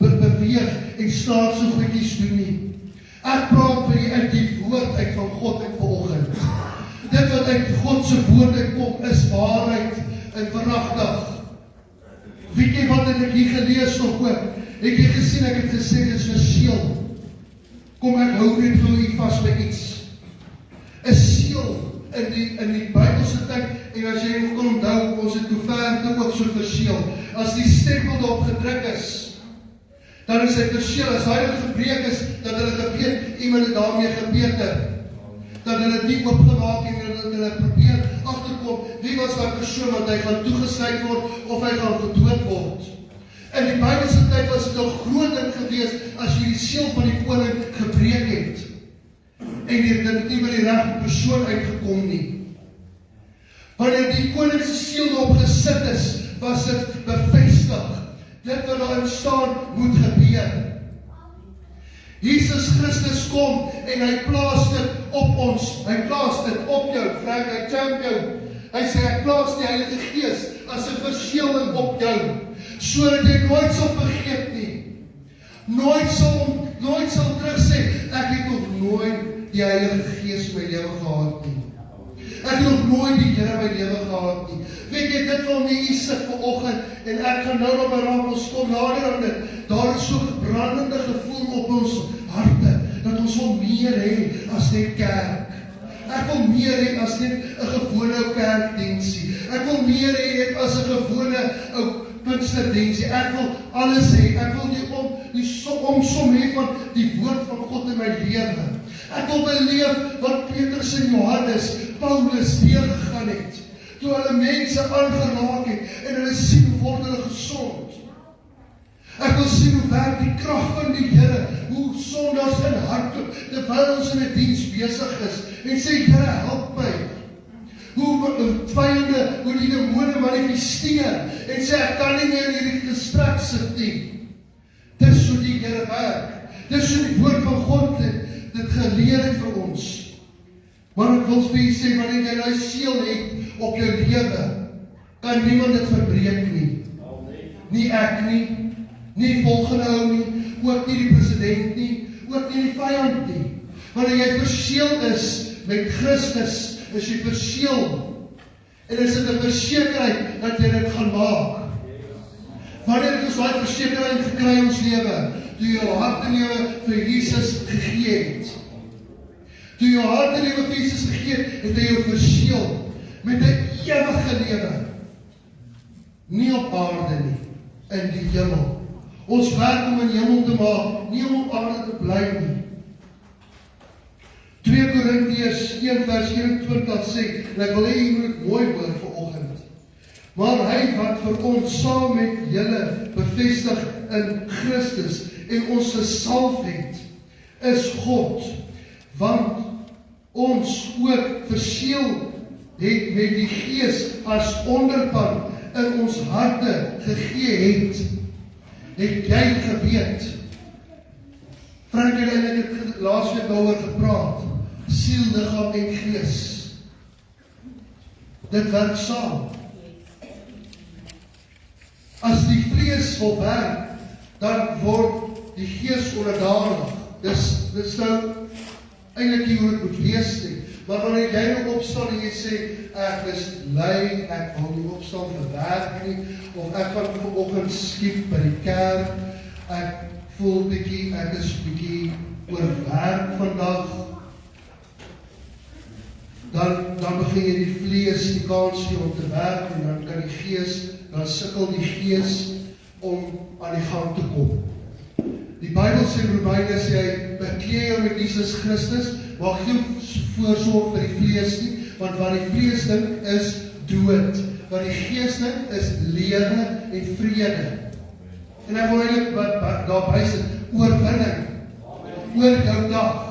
beweeg en staat so goedjies doen nie. Ek praat vir uit die woord uit van God en vanoggend. Dit wat uit God se woord kom is waarheid en waaragtig. Weet jy wat ek hier gelees nog ook? Ek het gesien, ek het gesê, dit is 'n seël. Kom, ek hou net vir u vas by iets. 'n Seël in die Bybelse tyd, en as jy nog kan onthou, ons het koeverte ook so verseël. As die stempel daarop gedruk is, dan is hy verseël. As hy gebreek is, dat hulle geweet, iemand het daarmee gebeter. Dat hulle het nie oopgemaak en hulle probeer agterkom, wie was daai persoon wat hy gaan toegesluit word, of hy gaan gedood word. In die Bybelse tyd was dit 'n groot ding geweest as jy die seël van die koning gebreek het. En dit het nie by die regte persoon uitgekom nie. Wanneer die koning se seël daarop gesit is, was dit bevestig. Dit wat daarin staan moet gebeur. Jesus Christus kom en hy plaas dit op ons. Hy plaas dit op jou, Frank, hy champ jou. Hy sê hy plaas die Heilige Gees as 'n verseëling op jou, sodat jy nooit sal vergeet nie. Nooit sal terug sê, ek het nog nooit die Heilige Gees in my lewe gehad nie. Ek het nog nooit die Here in my lewe gehad nie. Weet jy, dit wil nie hier sit vanoggend, en ek gaan nou nog maar ons kom nader aan dit. Daar is so 'n brandende gevoel op ons harte, dat ons wil meer hê as net kerk. Ek wil meer hê as net 'n gewone kerkdiensie. Ek wil meer hê net as 'n gewone ou Pinksterdiensie. Ek wil alles hê. Ek wil die omsom hê van die woord van God in my lewe. Ek wil beleef wat Petrus en Johannes, Paulus deurgegaan het. Toe hulle mense aangeraak het en hulle sien hoe word hulle gesond. Ek wil sien hoe werk die krag van die Here, hoe sondaars in hardloop, terwyl ons in 'n diens besig is, en sê, Here, help my. Hoe vyande, hoe die demone manifesteer, en sê, ek kan nie meer in hierdie gesprek sit nie. Dis hoe die Here werk. Dis hoe die woord van God dit geleer het vir ons. Maar ek wil vir jy sê, wanneer jy daai seël het op jou lewe, kan niemand dit verbreek nie. Nie ek nie, nie die volgende ou nie, ook nie die president nie, ook nie die vyand nie. Wanneer jy verseël is met Christus, is jy verseël. En is dit 'n versekerheid dat jy dit gaan maak. Wanneer het ons daai versekerheid gekry in ons lewe? Toe jy jou hart en lewe vir Jesus gegee het. Toe jou hart en lewe vir Jesus gegee het, het hy jou verseël met 'n ewige lewe. Nie op aarde nie, in die hemel. Ons werk om in die hemel te maak, nie om op aarde te bly nie. 2 Korintiërs 1 vers 21 sê, en ek wil hê jy moet dit mooi hoor vanoggend. Maar hy wat vir ons saam met julle bevestig in Christus en ons gesalf het, is God, want ons ook verseël het met die Gees as onderpand in ons harte gegee het. Het jy geweet? Frank het eintlik laasweek daaroor gepraat. Siel, liggaam en gees. Dit werk saam. As die vlees wil werk, dan word die gees onderdanig. Dis nou eintlik nie hoe dit moet wees nie. Maar wanneer jy nou opstaan en jy sê, ek is lui, ek wil nie opstaan vir werk nie, of ek gaan vanoggend skiep by die kerk, ek voel bietjie, ek is bietjie oor werk vandag, dan begin jy die vlees die kans gee om te werk, en dan kan die gees, dan sukkel die gees om aan die gang te kom. Die Bybel sê in Romeine, sê hy, bekleed jou met Jesus Christus, maar geen voorsorg vir die vlees nie, want wat die vlees dink is dood, wat die gees dink is lewe en vrede. En ek wil eintlik daarby sit, oorwinning, oor jou dag.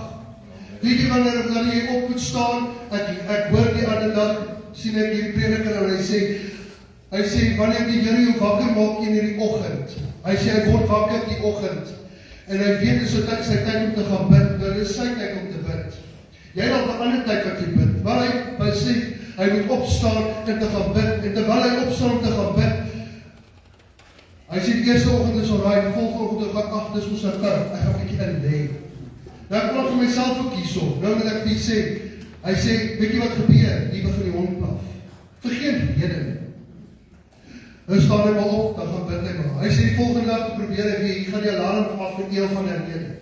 Weet jy wanneer jy op moet staan, ek hoor die ander dag, sien ek die prediker en hy sê, wanneer die Here jou wakker maak in die oggend, hy sê, hy word wakker die oggend, en hy weet, is dit sy tyd om te gaan bid, dit is sy tyd om te bid. Jy het al 'n ander tyd wat jy bid, maar hy sê, hy moet opstaan en te gaan bid, en terwyl hy opstaan om te gaan bid, hy sê, die eerste oggend is alraai, die volgende oggend gaan, ag, dis ons nou koud, ek gaan bietjie in lê. Nou ek praat vir myself ook hierso, nou wil ek vir sê, hy sê, weet jy wat gebeur, hier begin die hond blaf, vir geen rede nie. Nou staan hy maar op, dan gaan bid hy maar. Hy sê die volgende dag probeer hy weer, hier gaan die alarm af vir een van die rede.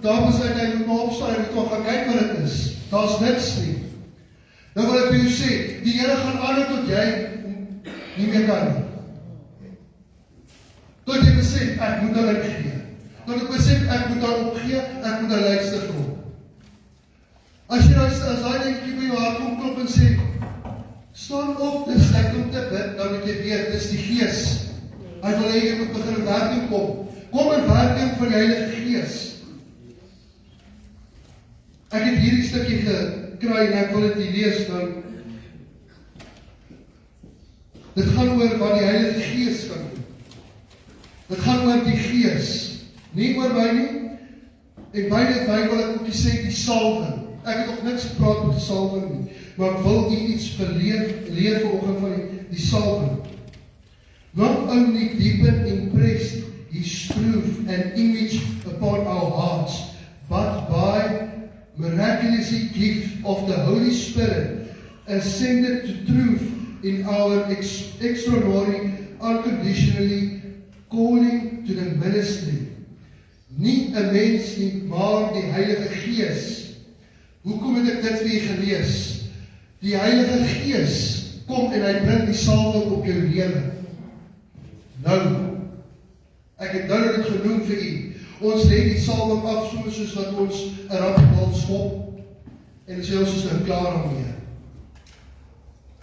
Daar besluit hy moet maar opstaan, hy moet maar gaan kyk wat dit is. Daar's niks nie. Nou wil ek vir jou sê, die Here gaan aanhou tot jy nie meer kan nie. Tot jy besef, ek moet hulle gee. Tot ek besef, ek moet hulle opgee, ek moet hulle luister vir hom. As jy daai dingetjie by jou hart opklop en sê, staan op, dis tyd om te bid, dan moet jy weet, dis die Gees. Hy wil hê jy moet begin in werking kom. Kom in werking van die Heilige Gees. Ek het hierdie stukkie gekry en ek wil dit hier lees dan. Dit gaan oor wat die Heilige Gees kan doen. Dit gaan oor die Gees, nie oor my nie. En by dit wil ek ook sê die salwing. Ek het nog niks gepraat met die salwing nie, maar ek wil iets leer vanoggend van die salwing. Not only deepen, impressed His truth and image upon our hearts, but by miraculously gift of the Holy Spirit ascended to truth in our extraordinary, unconditionally calling to the ministry. Nie 'n mens nie, maar die Heilige Gees. Hoekom het ek dit vir julle gelees? Die Heilige Gees kom en hy bring die salwing op jou lewe. Nou, ek het nou dit genoem vir u. Ons lê die salwing af soos wat ons 'n rapbal skop en sê ons is nou klaar daarmee.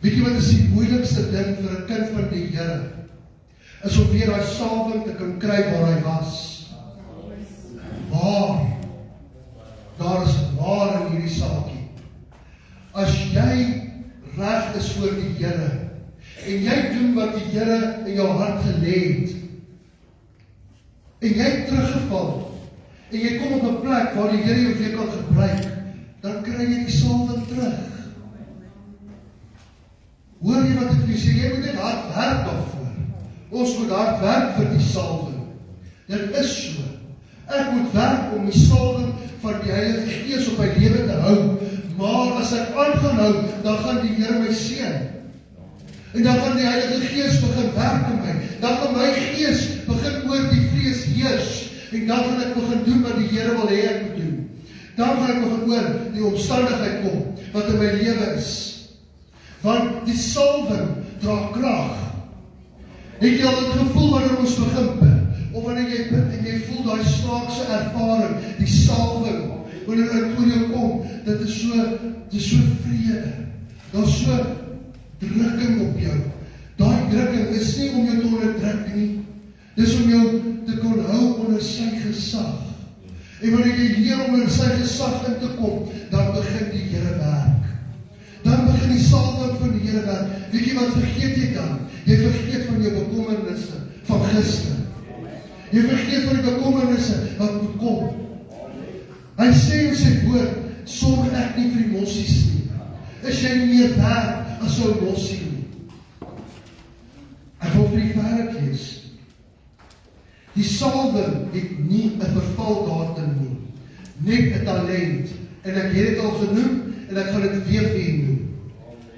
Weet jy wat is die moeilikste ding vir 'n kind van die Here? Is om weer daai salwing te kan kry waar hy was. Waar? Daar is waar in hierdie saakie. As jy reg is voor die Here en jy doen wat die Here in jou hart gelê het en jy het teruggeval en jy kom op 'n plek waar die Here jou weer kan gebruik, dan kry jy die salwing terug. Hoor jy wat ek vir sê? Jy moet net hard werk daarvoor. Ons moet hard werk vir die salwing. Dit is so. Ek moet werk om die salwing van die Heilige Gees op my lewe te hou. Maar as ek aangaan hou, dan gaan die Here my seën. En dan gaan die Heilige Gees begin werk in my. Dan gaan my gees begin oor die vlees heers. En dan gaan ek begin doen wat die Here wil hê ek moet doen. Dan gaan ek begin oor die omstandigheid kom wat in my lewe is. Want die salwing dra krag. Het jy al het gevoel wanneer ons begin bid? Of wanneer jy bid en jy voel daai snaakse ervaring, die salwing, wanneer dit oor jou kom, dit is so vrede. Daar's so drukking op jou. Daai drukking is nie om jou te onderdruk nie. Dis om jou te kon hou onder sy gesag. En wanneer jy hier onder sy gesag in te kom, dan begin die Here werk. Dan begin die salwing van die Here werk. Weet jy wat vergeet jy dan? Jy vergeet van jou bekommernisse van gister. Jy vergeet van die bekommernisse wat moet kom. Hy sê in sy woord, sorg ek nie vir die mossies nie. Is jy nie meer werd as so 'n mossie nie? Ek wil vir die verder lees. Die salwing het nie 'n vervaldatum nie. Net 'n talent. En ek het dit al genoem en ek gaan dit weer vir u noem.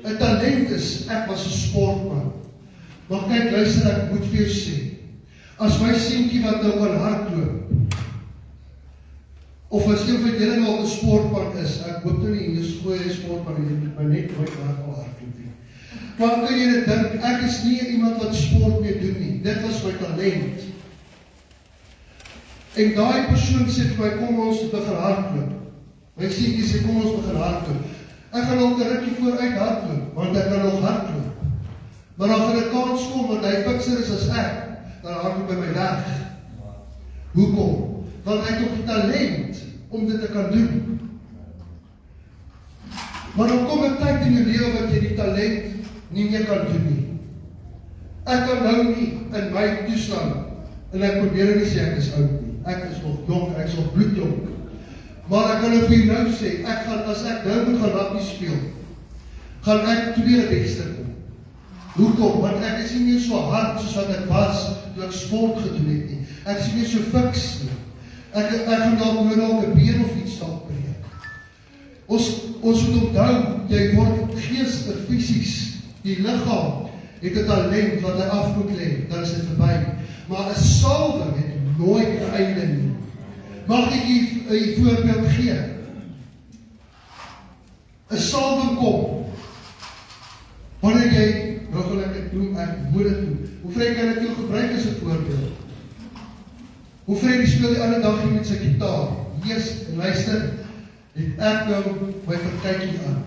'n Talent is, ek was 'n sportman. Maar kyk, luister, ek moet vir jou sê. As my seentjie wat nou kan hardloop, of as jy van julle nou 'n sportman is, ek hoop nou nie, jy is goeie sportman, jy moet my net nooit al hardloop nie. Maar kan jy dit dink, ek is nie iemand wat sport mee doen nie, dit was my talent. En daai persoon sê vir my, kom ons begin hardloop. My seentjie sê, kom ons begin hardloop. Ek gaan al 'n rukkie vooruit hardloop, want ek kan nog hardloop. Maar dan gaan 'n kans kom, want hy fikser is as ek, dan hardloop by my weg. Hoekom? Want hy het ook die talent om dit te kan doen. Maar dan kom 'n tyd in jou lewe wat jy die talent nie meer kan doen nie. Ek kan nou nie in my toestand, en ek probeer nie sê ek is oud nie. Ek is nog jong, ek is nog bloedjong. Maar ek kan vir jou nou sê, as ek nou moet gaan rugby speel, gaan ek tweede beste kom. Hoekom? Want ek is nie meer so hard soos wat ek was toe ek sport gedoen het nie. Ek is nie meer so fiks nie. Ek gaan dalk nou 'n been of iets dalk breek. Ons moet onthou, jy word gees en fisies, die liggaam het 'n talent wat hy af moet lê, dan is dit verby. Maar 'n salwing het nooit 'n einde nie. Mag ek u voorbeeld gee? 'n Salwing kom. Wanneer jy, nou gaan ek doen, ek moet dit doen. Hoe vry kan ek jou gebruik as 'n voorbeeld? Hoe vry speel die ander dag met sy gitaar? Yes, en luister, het ek nou my verkykie aan.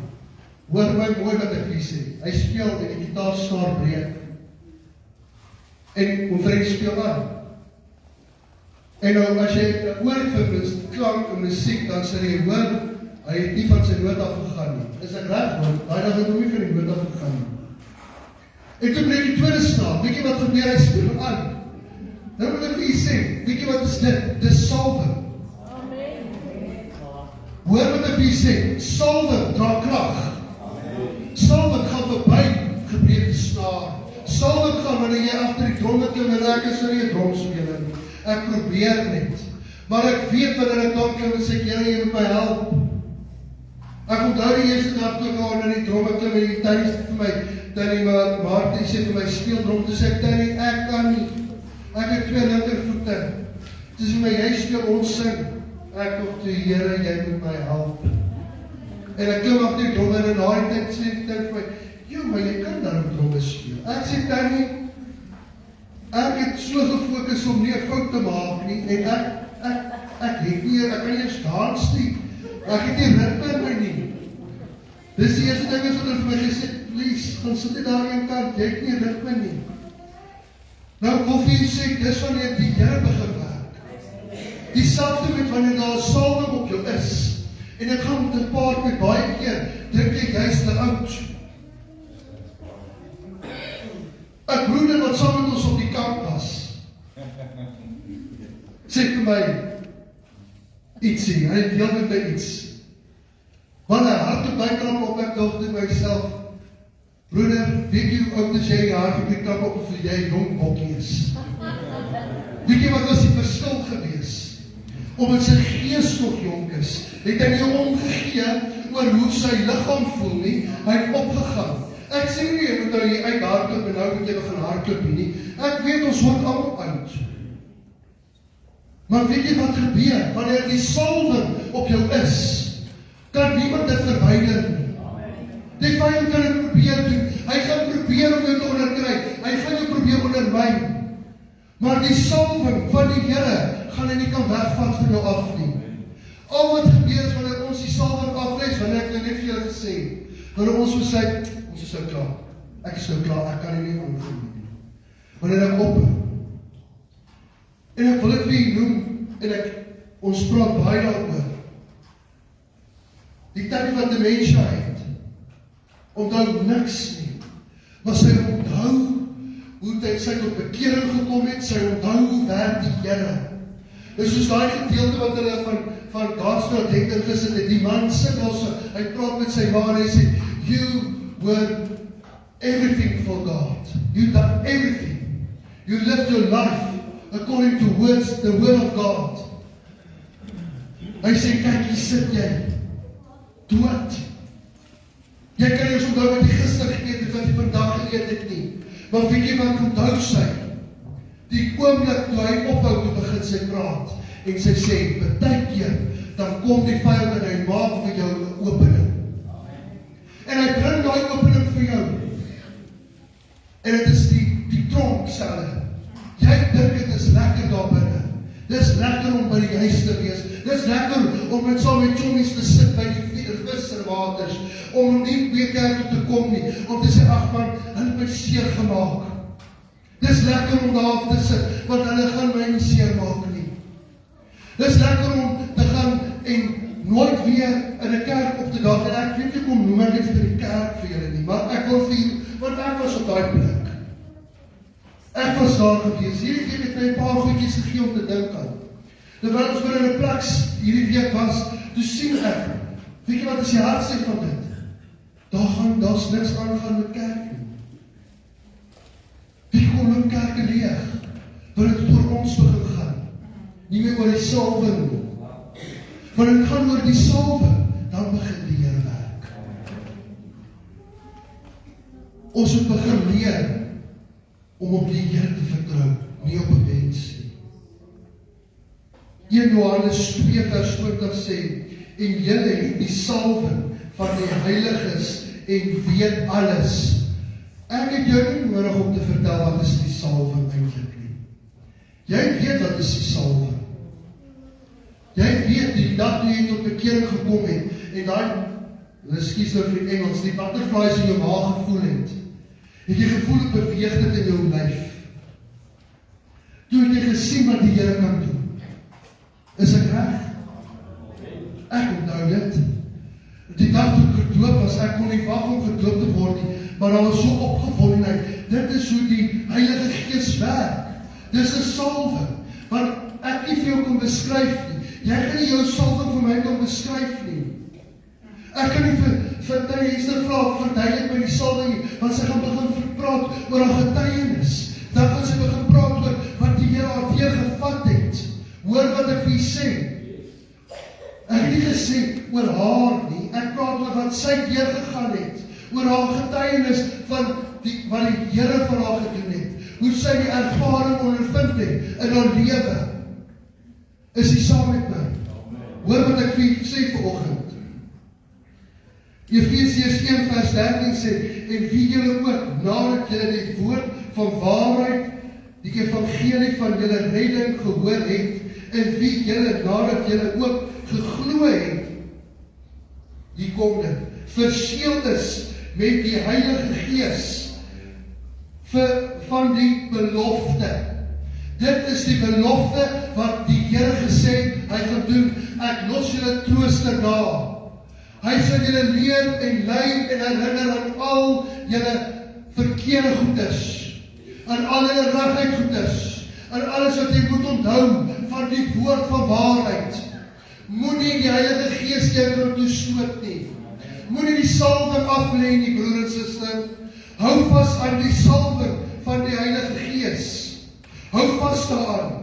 Hoor my mooi wat ek vir sê. Hy speel en die gitaar snaar breek. En hoe vry speel aan? En nou as jy oor vir klank en musiek, dan sê jy, hoor, hy het nie van sy noot afgegaan nie. Is ek reg, hoor? Daai dag het hom nie van die noot afgegaan nie. En toe breek die tweede snaar. Weet jy wat gebeur? Hy speel aan. Nou moet ek vir jy sê, weet jy wat is dit? Dis salwing. Hoor wat ek vir jy sê, salwing dra krag. Salwing gaan verby gebreekte snaar. Salwing gaan wanneer jy agter die dromme klim en ek is nie 'n dromspeler nie. Ek probeer net. Maar ek weet wanneer ek daar klim en sê, jy moet my help. Ek onthou die eerste dag toe ek al na die dromme klim en die Tannie sê vir my, Tannie Maarten sê vir my, speel drom, toe sê ek, Tannie, ek kan nie. Ek het 2 linkervoete. Toe sê my, jy speel ons sing. Ek op toe, Here, jy moet my help. en ek klim af die drome, en na die tyd sê ek vir my, "Jo, maar jy kan daarom drome speel." Ek sê, "Tannie, ek het so gefokus om nie 'n fout te maak nie, en ek het nie, ek kan nie eens dans nie, ek het nie ritme in my nie." Dis die eerste ding wat hulle vir my gesê, "Please, gaan sit jy daar een kant, jy het nie ritme nie." Nou, ek wil vir jy sê, dis wanneer die Here begin werk. Dieselfde met wanneer daar 'n salwing op jou is, en dit gaan gepaard met baie keer, druk jy juist eruit. 'n broeder wat saam met ons op die kamp was, sê vir my ietsie, hy deel met my iets. Want hy hart op my kamp op, ek dink in myself, "Broeder, weet jy hoe oud is jy hart op die kamp op, of jy 'n jong bokkie is?" Weet jy wat was die verskil gewees? Omdat sy gees nog jonk is, het hy nie omgegee oor hoe sy liggaam voel nie, hy het opgegaan. Ek sê nie, jy moet nou hier uit hardloop en nou moet jy begin hardloop nie. Ek weet ons word almal oud. Maar weet jy wat gebeur? Wanneer die salwing op jou is, kan niemand dit verwyder nie. Die vyand kan dit probeer doen. Hy gaan probeer om jou te onderkry. Hy gaan jou probeer ondermyn. Maar die salwing van die Here gaan hy nie kan wegvat van jou af nie. Al wat gebeur is wanneer ons die salwing aflees, wanneer ek nou net vir julle gesê, wanneer ons besluit, ons is nou klaar. Ek is nou klaar, ek kan nie meer aangaan nie. Wanneer ek op. En ek wil dit vir julle noem, en ons praat baie daaroor. Die tyd wat dementia het, onthou niks nie, maar sy onthou hoe sy tot bekering gekom het, sy onthou hoe werk die Here. Dis soos daai gedeelte wat hulle van God's Not Dead ingesit het, die man sit also, hy praat met sy ma en hy sê, "You were everything for God. You done everything. You lived your life according to the word of God." Hy sê, "Kyk, hier sit jy, dood. Jy kan nie eens onthou wat jy gister geëet het, wat jy vandag geëet het nie. Maar weet jy wat onthou sy? Die oomblik toe hy ophou te begin sy praat, en sy sê, partykeer, dan kom die vyand en hy maak vir jou 'n opening. En hy bring daai opening vir jou. En dit is die tronk selfe. Jy dink dit is lekker daar binne. Dis lekker om by die huis te wees. Dis lekker om met saam met chommies te sit by die visserwaters, om nie weer kerk toe te kom nie, om te sê, "Ag man, hulle het my seer gemaak." Dis lekker om daar te sit, want hulle gaan my nie seer maak nie. Dis lekker om te gaan en nooit weer in 'n kerk op te dag, en ek weet nie kom noem ek dit vir die kerk vir julle nie, maar ek wil vir julle, want ek was op daai plek. Ek was daar gewees. Hierdie week het my 'n paar goedjies gegee om te dink aan. Terwyl ons weer in 'n plek hierdie week was, toe sien ek, weet jy wat is die hartseer van dit? Daar's niks aangaan met kerk nie. Wie kom loop kerke leeg? Want dit oor ons begin gaan. Nie meer oor die salwing nie. Want dit gaan oor die salwing, dan begin die Here werk. Ons moet begin leer om op die Here te vertrou, nie op 'n mens nie. 1 Johannes 2 vers 20 sê, "En julle het die salwing van die heiliges en weet alles." Ek het jou nie nodig om te vertel wat is die salwing eintlik nie. Jy weet wat is die salwing. Jy weet die dag toe jy tot bekering gekom het, en daai, ekskuus nou vir die Engels, die butterflies in jou maag gevoel het jy gevoel het beweeg dit in jou lyf. Toe het jy gesien wat die Here kan doen. Is ek reg? Ek onthou dit. Die dag toe ek gedoop was, ek kon nie wag om gedoop te word nie, maar daar was so opgewondenheid. Dit is hoe die Heilige Gees werk. Dis 'n salwing, want ek nie vir jou kon beskryf nie. Jy kan nie jou salwing vir my kon beskryf nie. Ek kan nie vir Esther vra, verduidelik my die salwing nie, want sy gaan begin praat oor haar getuienis. Dan gaan sy begin praat oor wat die Here haar weer gevat het. Hoor wat ek vir jy sê. Ek het nie gesê oor haar nie, ek praat oor wat sy deurgegaan het, oor haar getuienis van wat die Here vir haar gedoen het, hoe sy die ervaring ondervind het in haar lewe. Is jy saam met my? Hoor wat ek vir jy sê vanoggend. Efesiërs 1 vers 13 sê, en wie julle ook, nadat julle die woord van waarheid, die evangelie van julle redding gehoor het, en wie julle, nadat julle ook geglo het, hier kom dit, verseël is met die Heilige Gees, van die belofte. Dit is die belofte wat die Here gesê het, hy gaan doen, ek los julle trooster na. Hy sal julle leer en lei en herinner aan al julle verkeerde goeders, aan al julle regheid goeders, aan alles wat jy moet onthou van die woord van waarheid. Moenie die Heilige Gees teenoor toe stoot nie. Moenie die salwing aflê nie, broer en suster. Hou vas aan die salwing van die Heilige Gees. Hou vas daaraan.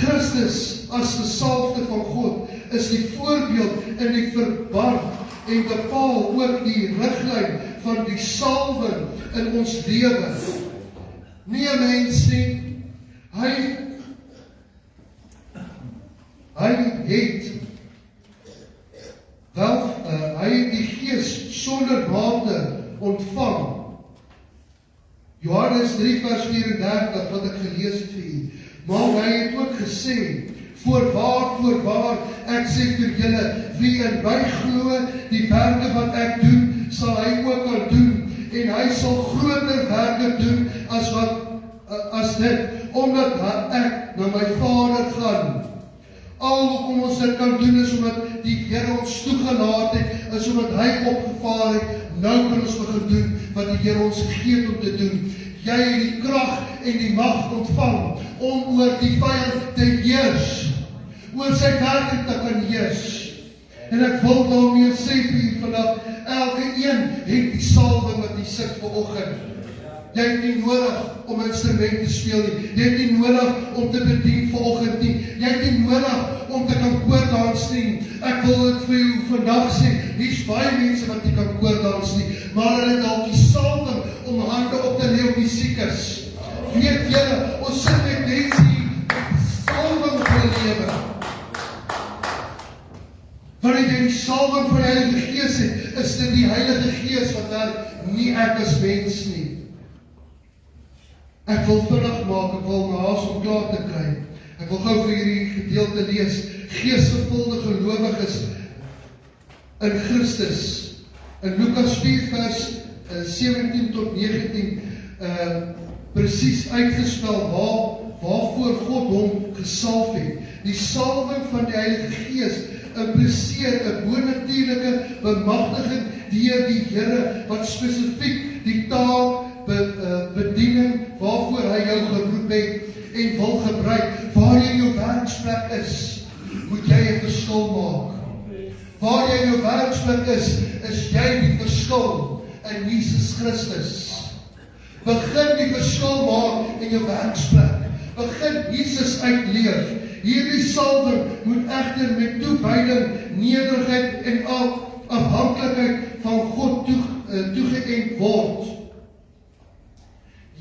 Christus as gesalfde van God is die voorbeeld in die verband en bepaal ook die riglyn van die salwing in ons lewe. Nie 'n mens nie. Hy het die Gees sonder mate ontvang. Johannes 3 vers 34 wat ek gelees het vir u. Maar hy het ook gesê, voorwaar, ek sê vir julle, wie in my glo, die werke wat ek doen, sal hy ook al doen, en hy sal groter werke doen as dit, omdat ek na my Vader gaan. Al hoekom ons dit kan doen is omdat die Here ons toegelaat het, is omdat hy opgevaar het, nou kan ons begin doen wat die Here ons gegee het om te doen. Jy het die krag en die mag ontvang om oor die vyand te heers, oor sy werke te kan heers. En ek wil daarmee sê vir u vandag, elke een het die salwing wat jy sit vanoggend. Jy het nie nodig om instrument te speel nie. Jy het nie nodig om te bedien vanoggend nie. Jy het nie nodig om te kan koordans nie. Ek wil dit vir u vandag sê, hier's baie mense wat nie kan koordans nie, maar hulle het dalk die salwing om hande op te lê op die siekes. Weet julle, ons sit met mense hier salwing op hulle lewe. Wanneer jy die salwing van die Heilige Gees het, is dit die Heilige Gees wat daar nie ek as mens nie. Ek wil vinnig maak, ek wil my haas om klaar te kry. Ek wil gou vir hierdie gedeelte lees. Geesgevulde gelowiges in Christus. In Lukas 4 vers 17 tot 19 presies uitgespel waarvoor God hom gesalf het. Die salwing van die Heilige Gees impliseer 'n bonatuurlike bemagtiging deur die Here wat spesifiek die taak bediening waarvoor hy jou geroep het en wil gebruik. Waar jy in jou werksplek is, moet jy 'n verskil maak. Waar jy in jou werksplek is jy die verskil in Jesus Christus. Begin die verskil maak in jou werksplek. Begin Jesus uitleef. Hierdie salwing moet egter met toewyding, nederigheid en afhanklikheid van God toegeënt word.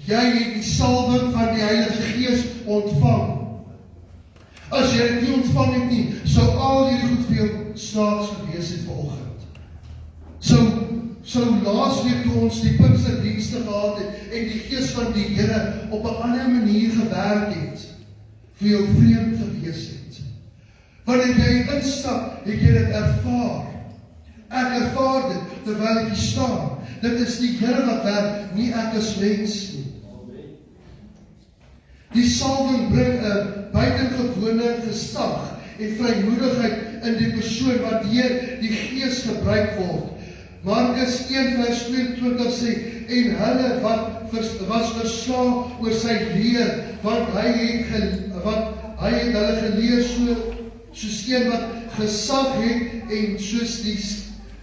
Jy het die salwing van die Heilige Gees ontvang. As jy dit nie ontvang het nie, sou al hierdie goed vir jou snaaks gewees het vanoggend. Sou laasweek toe ons die Pinksterdienste gehad het en die Gees van die Here op 'n ander manier gewerk het, vir jou vreemd gewees het. Wanneer jy instap, het jy dit ervaar. Ek ervaar dit terwyl ek hier staan. Dit is die Here wat werk, nie ek as mens nie. Die salwing bring 'n buitengewone gesag en vrymoedigheid in die persoon wat deur die Gees gebruik word. Markus 1 vers 22 sê, en hulle was verslaan oor sy leer, want hy het hulle geleer soos een wat gesag het en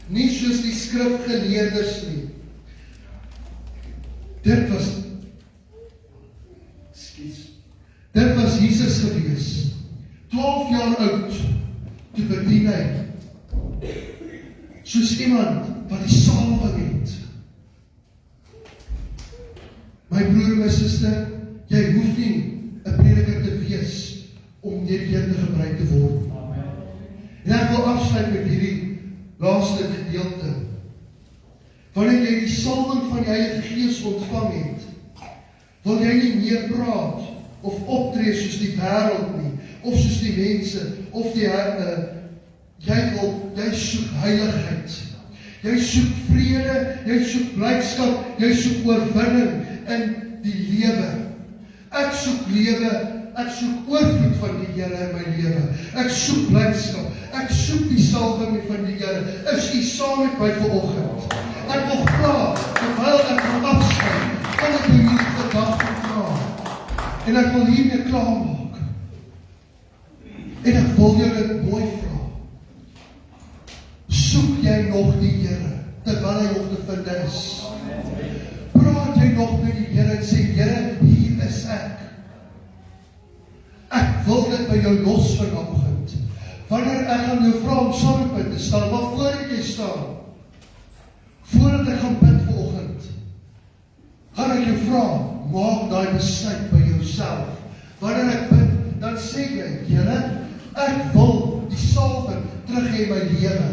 nie soos die skrifgeleerders nie. Dit was Jesus gewees. 12 jaar oud, toe bedien hy. Soos iemand wat die salwing het. My broer en my suster, jy hoef nie 'n prediker te wees om deur die Here gebruik te word. En ek wil afsluit met hierdie laaste gedeelte. Wanneer jy die salwing van die Heilige Gees ontvang het, wil jy nie meer praat of optree soos die wêreld nie, of soos die mense, of jy soek heiligheid. Jy soek vrede, jy soek blydskap, jy soek oorwinning in die lewe. Ek soek lewe, ek soek oorvloed van die Here in my lewe. Ek soek blydskap, ek soek die salwing van die Here. Is u saam met my vanoggend? Ek wil vra, terwyl ek gaan afskeid, kan ek hierdie gedagte vra. En ek wil hiermee klaarmaak. En ek wil jou dit mooi vra. Soek jy nog die Here, terwyl hy nog te vind is? Praat jy nog met die Here en sê, Here, hier is ek. Ek wil dit by jou los vanoggend. Wanneer ek gaan jou vra om saam met my te staan, maar voordat jy staan, voordat ek gaan bid vanoggend, gaan ek jou vra, maak daai besluit by jouself. Wanneer ek bid, dan sê jy, Here, ek wil die salwing terug hê in my lewe.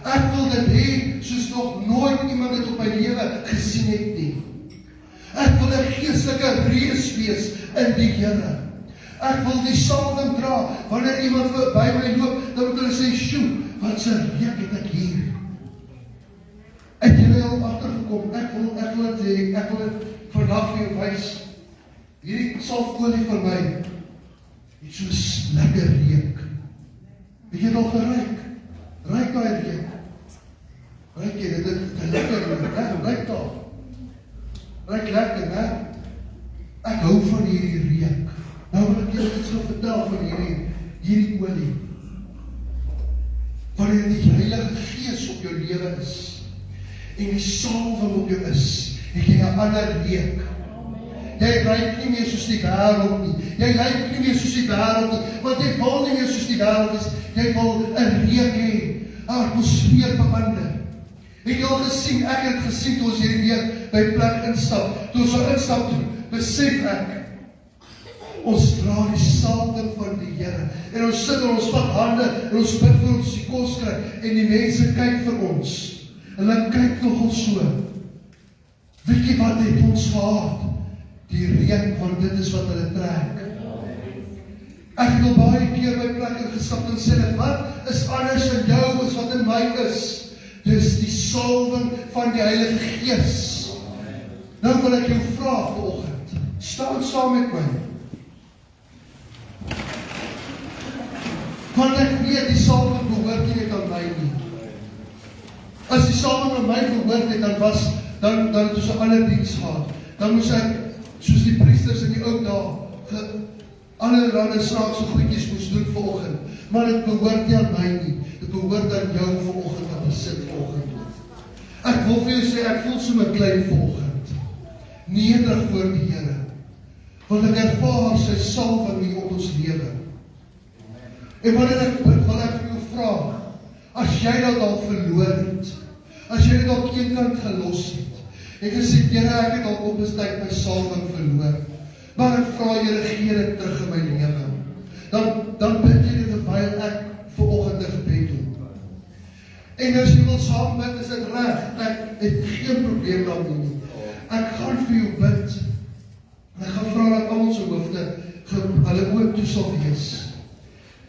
Ek wil dit hê soos nog nooit iemand dit op my lewe gesien het nie. Ek wil 'n geestelike reus wees in die Here. Ek wil die salwing dra. Wanneer iemand by my loop, dan moet hulle sê, "Sjoe, wat 'n reuk het ek hier." Het julle al agtergekom? Ek wil dit vandag vir jou wys. Hierdie salfolie vir my het so lekker reuk. Het jy nog geruik? Ruik daai reuk. Ruik jy dit lekker reuk, ruik daar. Ruik lekker, né? Ek hou van hierdie reuk. Nou wil ek julle iets vertel van hierdie olie. Wanneer die Heilige Gees op jou lewe is en die salwing op jou is, het jy 'n ander reuk. Jy ruik nie meer soos die wêreld nie. Jy lyk nie meer soos die wêreld nie, want jy wil nie meer soos die wêreld is. Jy wil 'n reuk hê, 'n atmosfeer verander. Het jy al gesien, ek het gesien toe ons hierdie week by plek instap. Toe ons so instap, besef ek, ons dra die salwing van die Here. En ons sit en ons vat hande en ons bid vir ons die kos kry en die mense kyk vir ons. En hulle kyk nogal so. Weet jy wat het ons gehad? Die reuk, want dit is wat hulle trek. Ek het al baie keer by plekke gestap en sê, wat is anders in jou as wat in my is? Dis die salwing van die Heilige Gees. Nou wil ek jou vra vanoggend, staan saam met my. Want ek weet die salwing behoort nie net aan my nie. As die salwing aan my behoort het, dan het ons 'n ander diens gehad. Dan moes ek, soos die priesters in die ou dae, allerlei snaakse goedjies moes doen vanoggend. Maar dit behoort nie aan my nie. Dit behoort aan jou vanoggend wat besit vanoggend. Ek wil vir jou sê, ek voel so my klein vanoggend. Nederig voor die Here. Want ek ervaar sy salwing hier op ons lewe. En wanneer ek bid, wil ek vir jou vra, as jy dat al verloor het, as jy dit al eenkant gelos het, en gesê, Here, ek het al op 'n tyd my salwing verloor, maar ek vra, Here, gee dit terug in my lewe. Dan bid jy dit terwyl ek vanoggend 'n gebed doen. En as jy wil saam bid, is dit reg. Ek het geen probleem daarmee nie. Ek gaan vir jou bid. En ek gaan vra dat almal se hoofde hulle oop toe sal wees.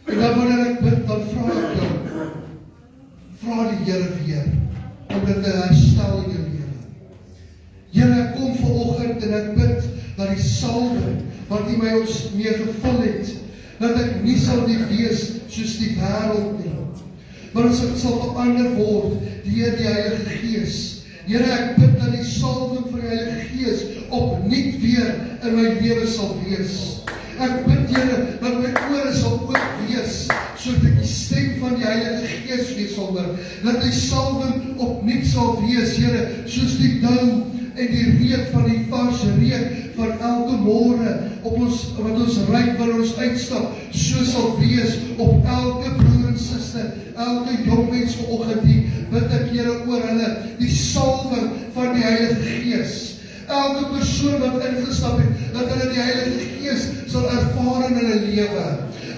En dan wanneer ek bid, dan vra ek jou, vra die Here weer, om dit te herstel in jou lewe. Here, ek kom vanoggend en ek bid dat die salwing, wat U my ons mee gevul het, dat ek nie sal nie wees soos die wêreld nie, maar as ek sal verander word deur die Heilige Gees. Here, ek bid dat die salwing van die Heilige Gees opnuut weer in my lewe sal wees. Ek bid, Here, dat my ore sal oop wees, sodat ek die stem van die Heilige Gees weer sal hoor, dat die salwing opnuut sal wees, Here, soos die dou en die reuk van die vars reuk van elke môre op ons, wat ons ruik wanneer ons uitstap, so sal wees op elke broer en suster, elke jong mens vanoggend hier, bid ek, Here, oor hulle, die salwing van die Heilige Gees. Elke persoon wat ingestap het, dat hulle die Heilige Gees sal ervaar in hulle lewe.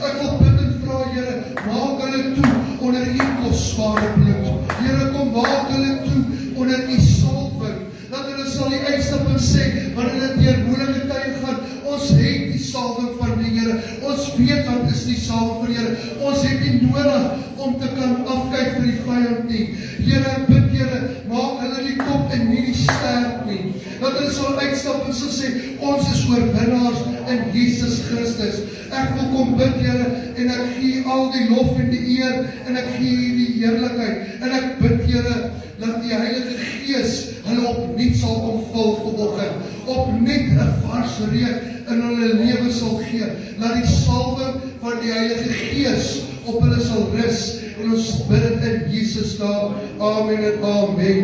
Ek wil bid en vra, vra, Here, maak hulle toe onder U kosbare bloed. Here, kom maak hulle toe onder U salwing, dat hulle sal die uitstap en sê, wanneer hulle deur moeilike tye gaan, ons het die salwing van die Here, ons weet wat is die salwing van die Here, ons het nie nodig om te kan afkyk vir die vyand nie. Here, ek bid, Here, maak hulle die kop en nie die stert nie, dat hulle sal uitstap en sal sê, ons is oorwinnaars in Jesus Christus. Ek wil kom bid, Here, en ek gee al die lof en die eer, en ek gee die heerlikheid, en ek bid, Here, dat die Heilige Gees hulle opnuut sal kom vul vanoggend, opnuut 'n vars reuk in hulle lewe sal gee, laat die salwing van die Heilige Gees op hulle sal rus, en ons bid dit in Jesus naam, amen en amen.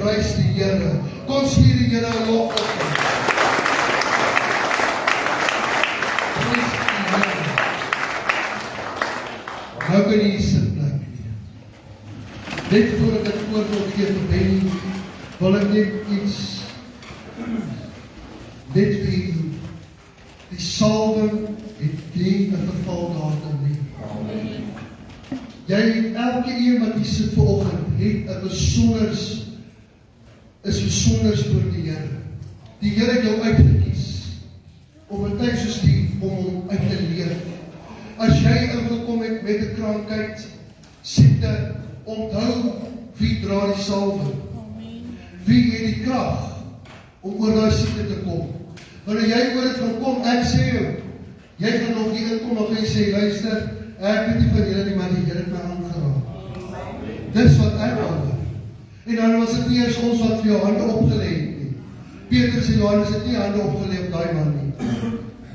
Prys die Here. Kom stuur die Here 'n lofoffering. Prys die Here. Nou kan jy sit plek. Net voordat ek voorbeeld gee vir Benny, wil ek net iets net vir u doen. Die salwing het nie 'n vervaldatum nie. Jy, elke een wat hier sit vanoggend, het 'n besonders voor die Here. Die Here het jou uitgekies om 'n tyd soos die om hom uit te leef. As jy ingekom het met 'n krankheid, siekte, onthou wie dra die salwing. Wie het die krag om oor daai siekte te kom? Wanneer jy oor dit gaan kom, ek sê jou, jy gaan nog hier inkom en jy sê, luister, ek weet nie van julle nie, maar die Here het my aangeraak. Dis wat ek wou. En dan was dit nie eers ons wat vir jou hande opgelê het nie. Petrus en Johannes het nie hande opgelê op daai man nie.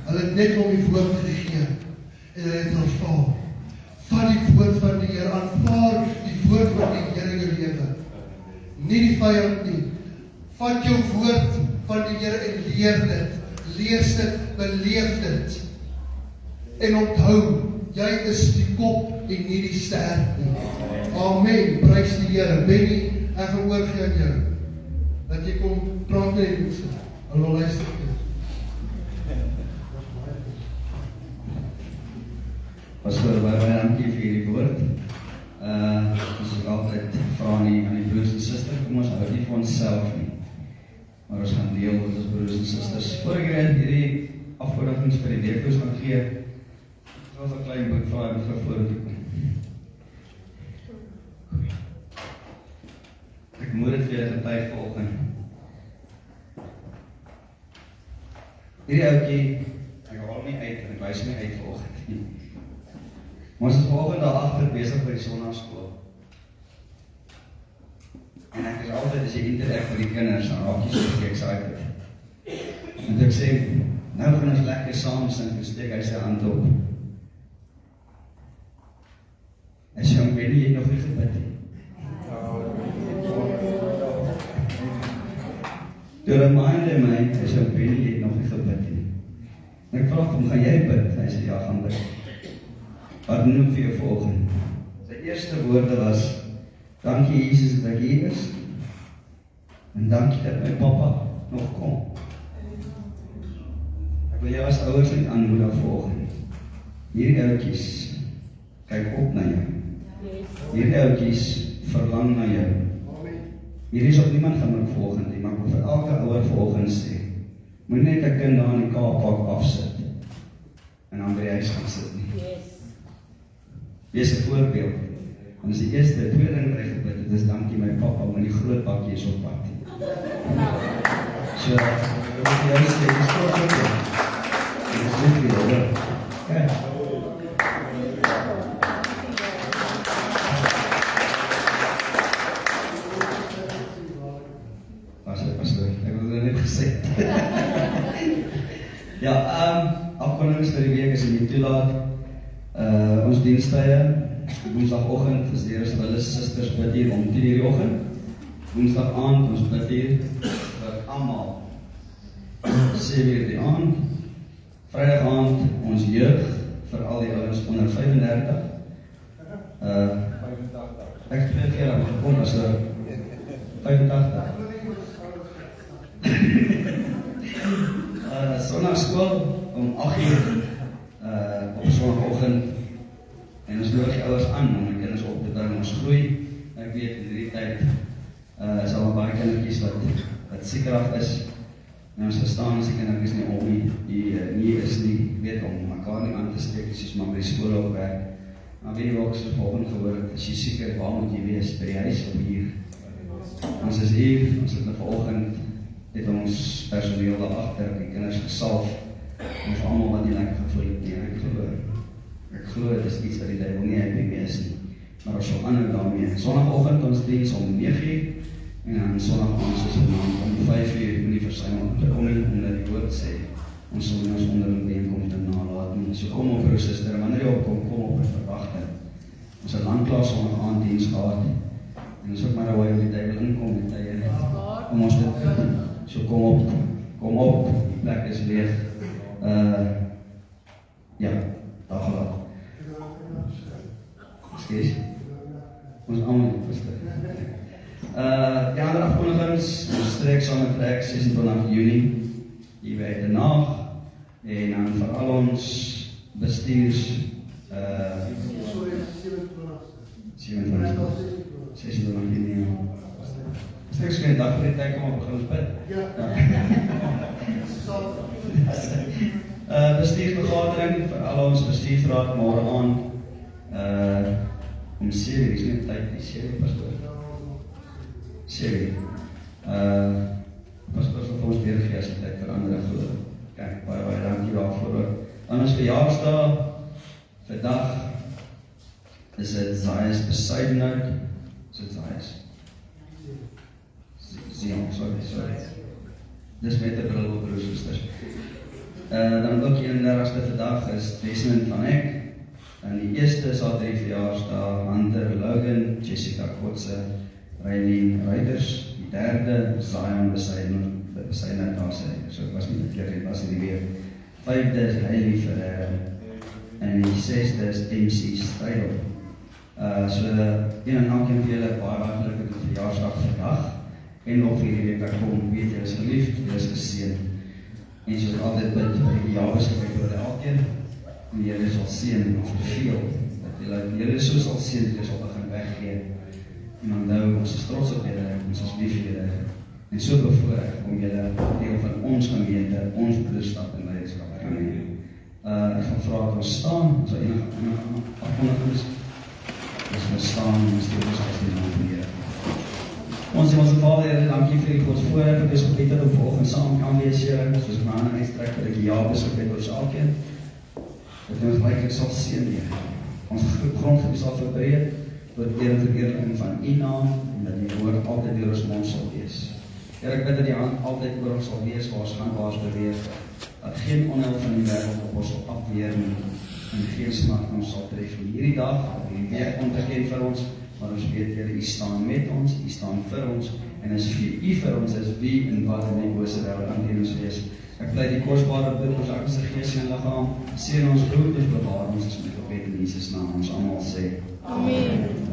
Hulle het net om die woord gegee en hulle het aanvaar. Vat die woord van die Here, aanvaar die woord van die Here in jou lewe. Nie die vyand nie. Vat jou woord van die Here en leer dit. Lees dit, beleef dit. En onthou, jy is die kop en nie die stert nie. Amen. Prys die Here. Benny, ek gaan oorgee aan jou. Dat jy kom praat met die mense. Hulle wil luister. Pastor, baie dankie vir hierdie woord. Ons is altyd vra aan die broers en susters, kom ons hou nie vir onsself nie. Maar ons gaan deel met ons broers en susters. Voor ek hierdie afkondigings vir die weekkoers gaan gee, was 'n klein boek vir my voorbeeld. Ek moet dit vir julle getuig vanoggend. Hierdie ouetjie, ek haal nie uit en ek wys nie uit vanoggend nie. Maar ons is vanoggend daar agter besig by die sonnaarskool. En ek is altyd as jy interact met die kinders, dan raak jy so excited. En ek sê, nou gaan ons lekker saam sing, en steek hy sy hand op. Hy sê, ek weet nie, jy het nog nie gebid nie. Toe reminder my, hy sê, ek weet nie, jy het nog nie gebid nie. En ek vraag hom, gaan jy bid? Hy sê, ja, gaan bid. Wat noem vir jou volgende? Sy eerste woorde was, dankie Jesus dat ek hier is, en dankie dat my papa nog kom. Ek wil jou as ouers nie aanmoedig volgende. Hierdie ouetjies, kyk op na jou. Hierdie ouetjies verlang na jou. Hier is ook niemand gaan my volgende nie, maar ek wil vir elke ouer volgende sê, moet net 'n kind daar in die kaappak afsit, en dan by die huis gaan sit nie. Wees 'n voorbeeld. En as die eerste, tweede ding wat hy gebid het, is dankie my papa, want die groot bakkie is op pad. So, ek wil vir jou sê, dis trots op jou. En dis net vir jou, hoor. Kijk. Pastor, ek wil dit net gesê. Ja, afkondigings vir die week is in die toelaat. Ons dienstye, woensdagoggend is die eerste hulle susters bid hier om 10:00 die oggend. Woensdag aand ons bid hier vir almal. 7:00 die aand. Vrydag aand ons jeug vir al die ouens onder 35. 85. Ek het 2 keer gekom as 85. Sonnaarskool om 8:00 op sonnagoggend. ouers aan om my kinders op te bring, ons groei. Ek weet in hierdie tyd is al baie kindertjies wat siekerig is. En ons verstaan as die kindertjies nie om nie is nie, weet om mekaar nie aan te steek, soos maar by die skool op werk. Maar weet jy ook, so volgende gehoor, as jy siek is, waar moet jy wees? By die huis of hier? Ons is hier, ons het vanoggend, het ons personeel daar agter, die kinders gesalf, en vir almal wat nie lekker gevoel het nie, ek glo, dit is iets wat die duivel nie happy mee is nie, maar ons sal aanhou daarmee. Sondagoggend ons diens om 9:00, en dan sondagoggend soos om 5:00, moet nie versuim om te kom nie, omdat die woord sê, ons sal ons onderling bijeenkomste nalaat nie. So kom op, broer, suster, wanneer jy opkom, kom op en verwagting. Ons het langklaas sondag diens gehad, en ons ook maar hoe die duivel inkom met tye, om ons dit te doen. So kom op, die plek is leeg. Ja, daar gelaat. Skees. Ons allemaal verstaan. Die ander afkondigings, ons streek saam met plek 26 Junie, die weet de naag, en dan vooral ons bestuurs, 26 Junie, straks geen dag vir die tyd kom op ons bid. Bestuursvergadering vir al ons bestuursraad môre aan om 7:00, is nie tyd nie, 7:00 pastoor. 7:00. Pastoor sal vir ons weergee as die tyd verander glo. Kijk, baie dankie daarvoor. Dan ons verjaarsdag, vandag is dit Zaius besuidenhout, is dit Zaius? Zion, sorry. Dis met die bril op, broers en susters. Dan ook 31ste vandag is Desmond van Eck. En die eerste is al 3 verjaarsdag, Hunter Logan, Jessica Kotze, Raylene Ruiders. Die derde, Zion besuidenhout daar sê. So ek was nie verkeerd, het was nie weer. 5de is Hailey Ferreira. En die 6de is MC Strijdel. So, een en elkeen vir julle baie gelukkige verjaarsdag vandag. En nog vir die week wat kom, weet jy is geliefd, jy is geseën. En soos altyd bid vir die Jabes gebed oor elkeen, en die Here sal seën of verveel, dat die Here so sal seën, dat jy sal begin weggee. En onthou, ons is trots op julle, ons is lief vir julle, en so bevoorreg om julle deel van ons gemeente, ons broederskap en leierskap te kan hê. Ek gaan vra dat ons staan, ons sal enige afkondigings, ons gaan staan en ons deel ons as die naam van die Here. Ons Vader, Here, dankie vir die Gods voorreg, dat ons gebed het om volgend saam kan wees, Here, soos my hande uitstrek, dat ek Jabes gebed oor elkeen, dat ons ryklik sal seën, Here. Ons grondgebied sal verbreed, tot eer en verheerliking van U naam, en dat die woord altyd deur ons mond sal wees. Here, ek bid dat die hand altyd oor ons sal wees, waar ons gaan, waar ons beweeg, dat geen onheil van die wêreld op ons sal afweer nie, en geen smart ons sal tref in hierdie dag, dat die week onbekend vir ons, maar ons weet, Here, U staan met ons, U staan vir ons, en as U vir ons is, wie en wat in die bose wêreld aan teen ons wees. Ek pleit die kosbare bid ons elke se gees en liggaam, seën ons bloed, ons bewaar ons as met gebed in Jesus naam, ons almal sê. Amen.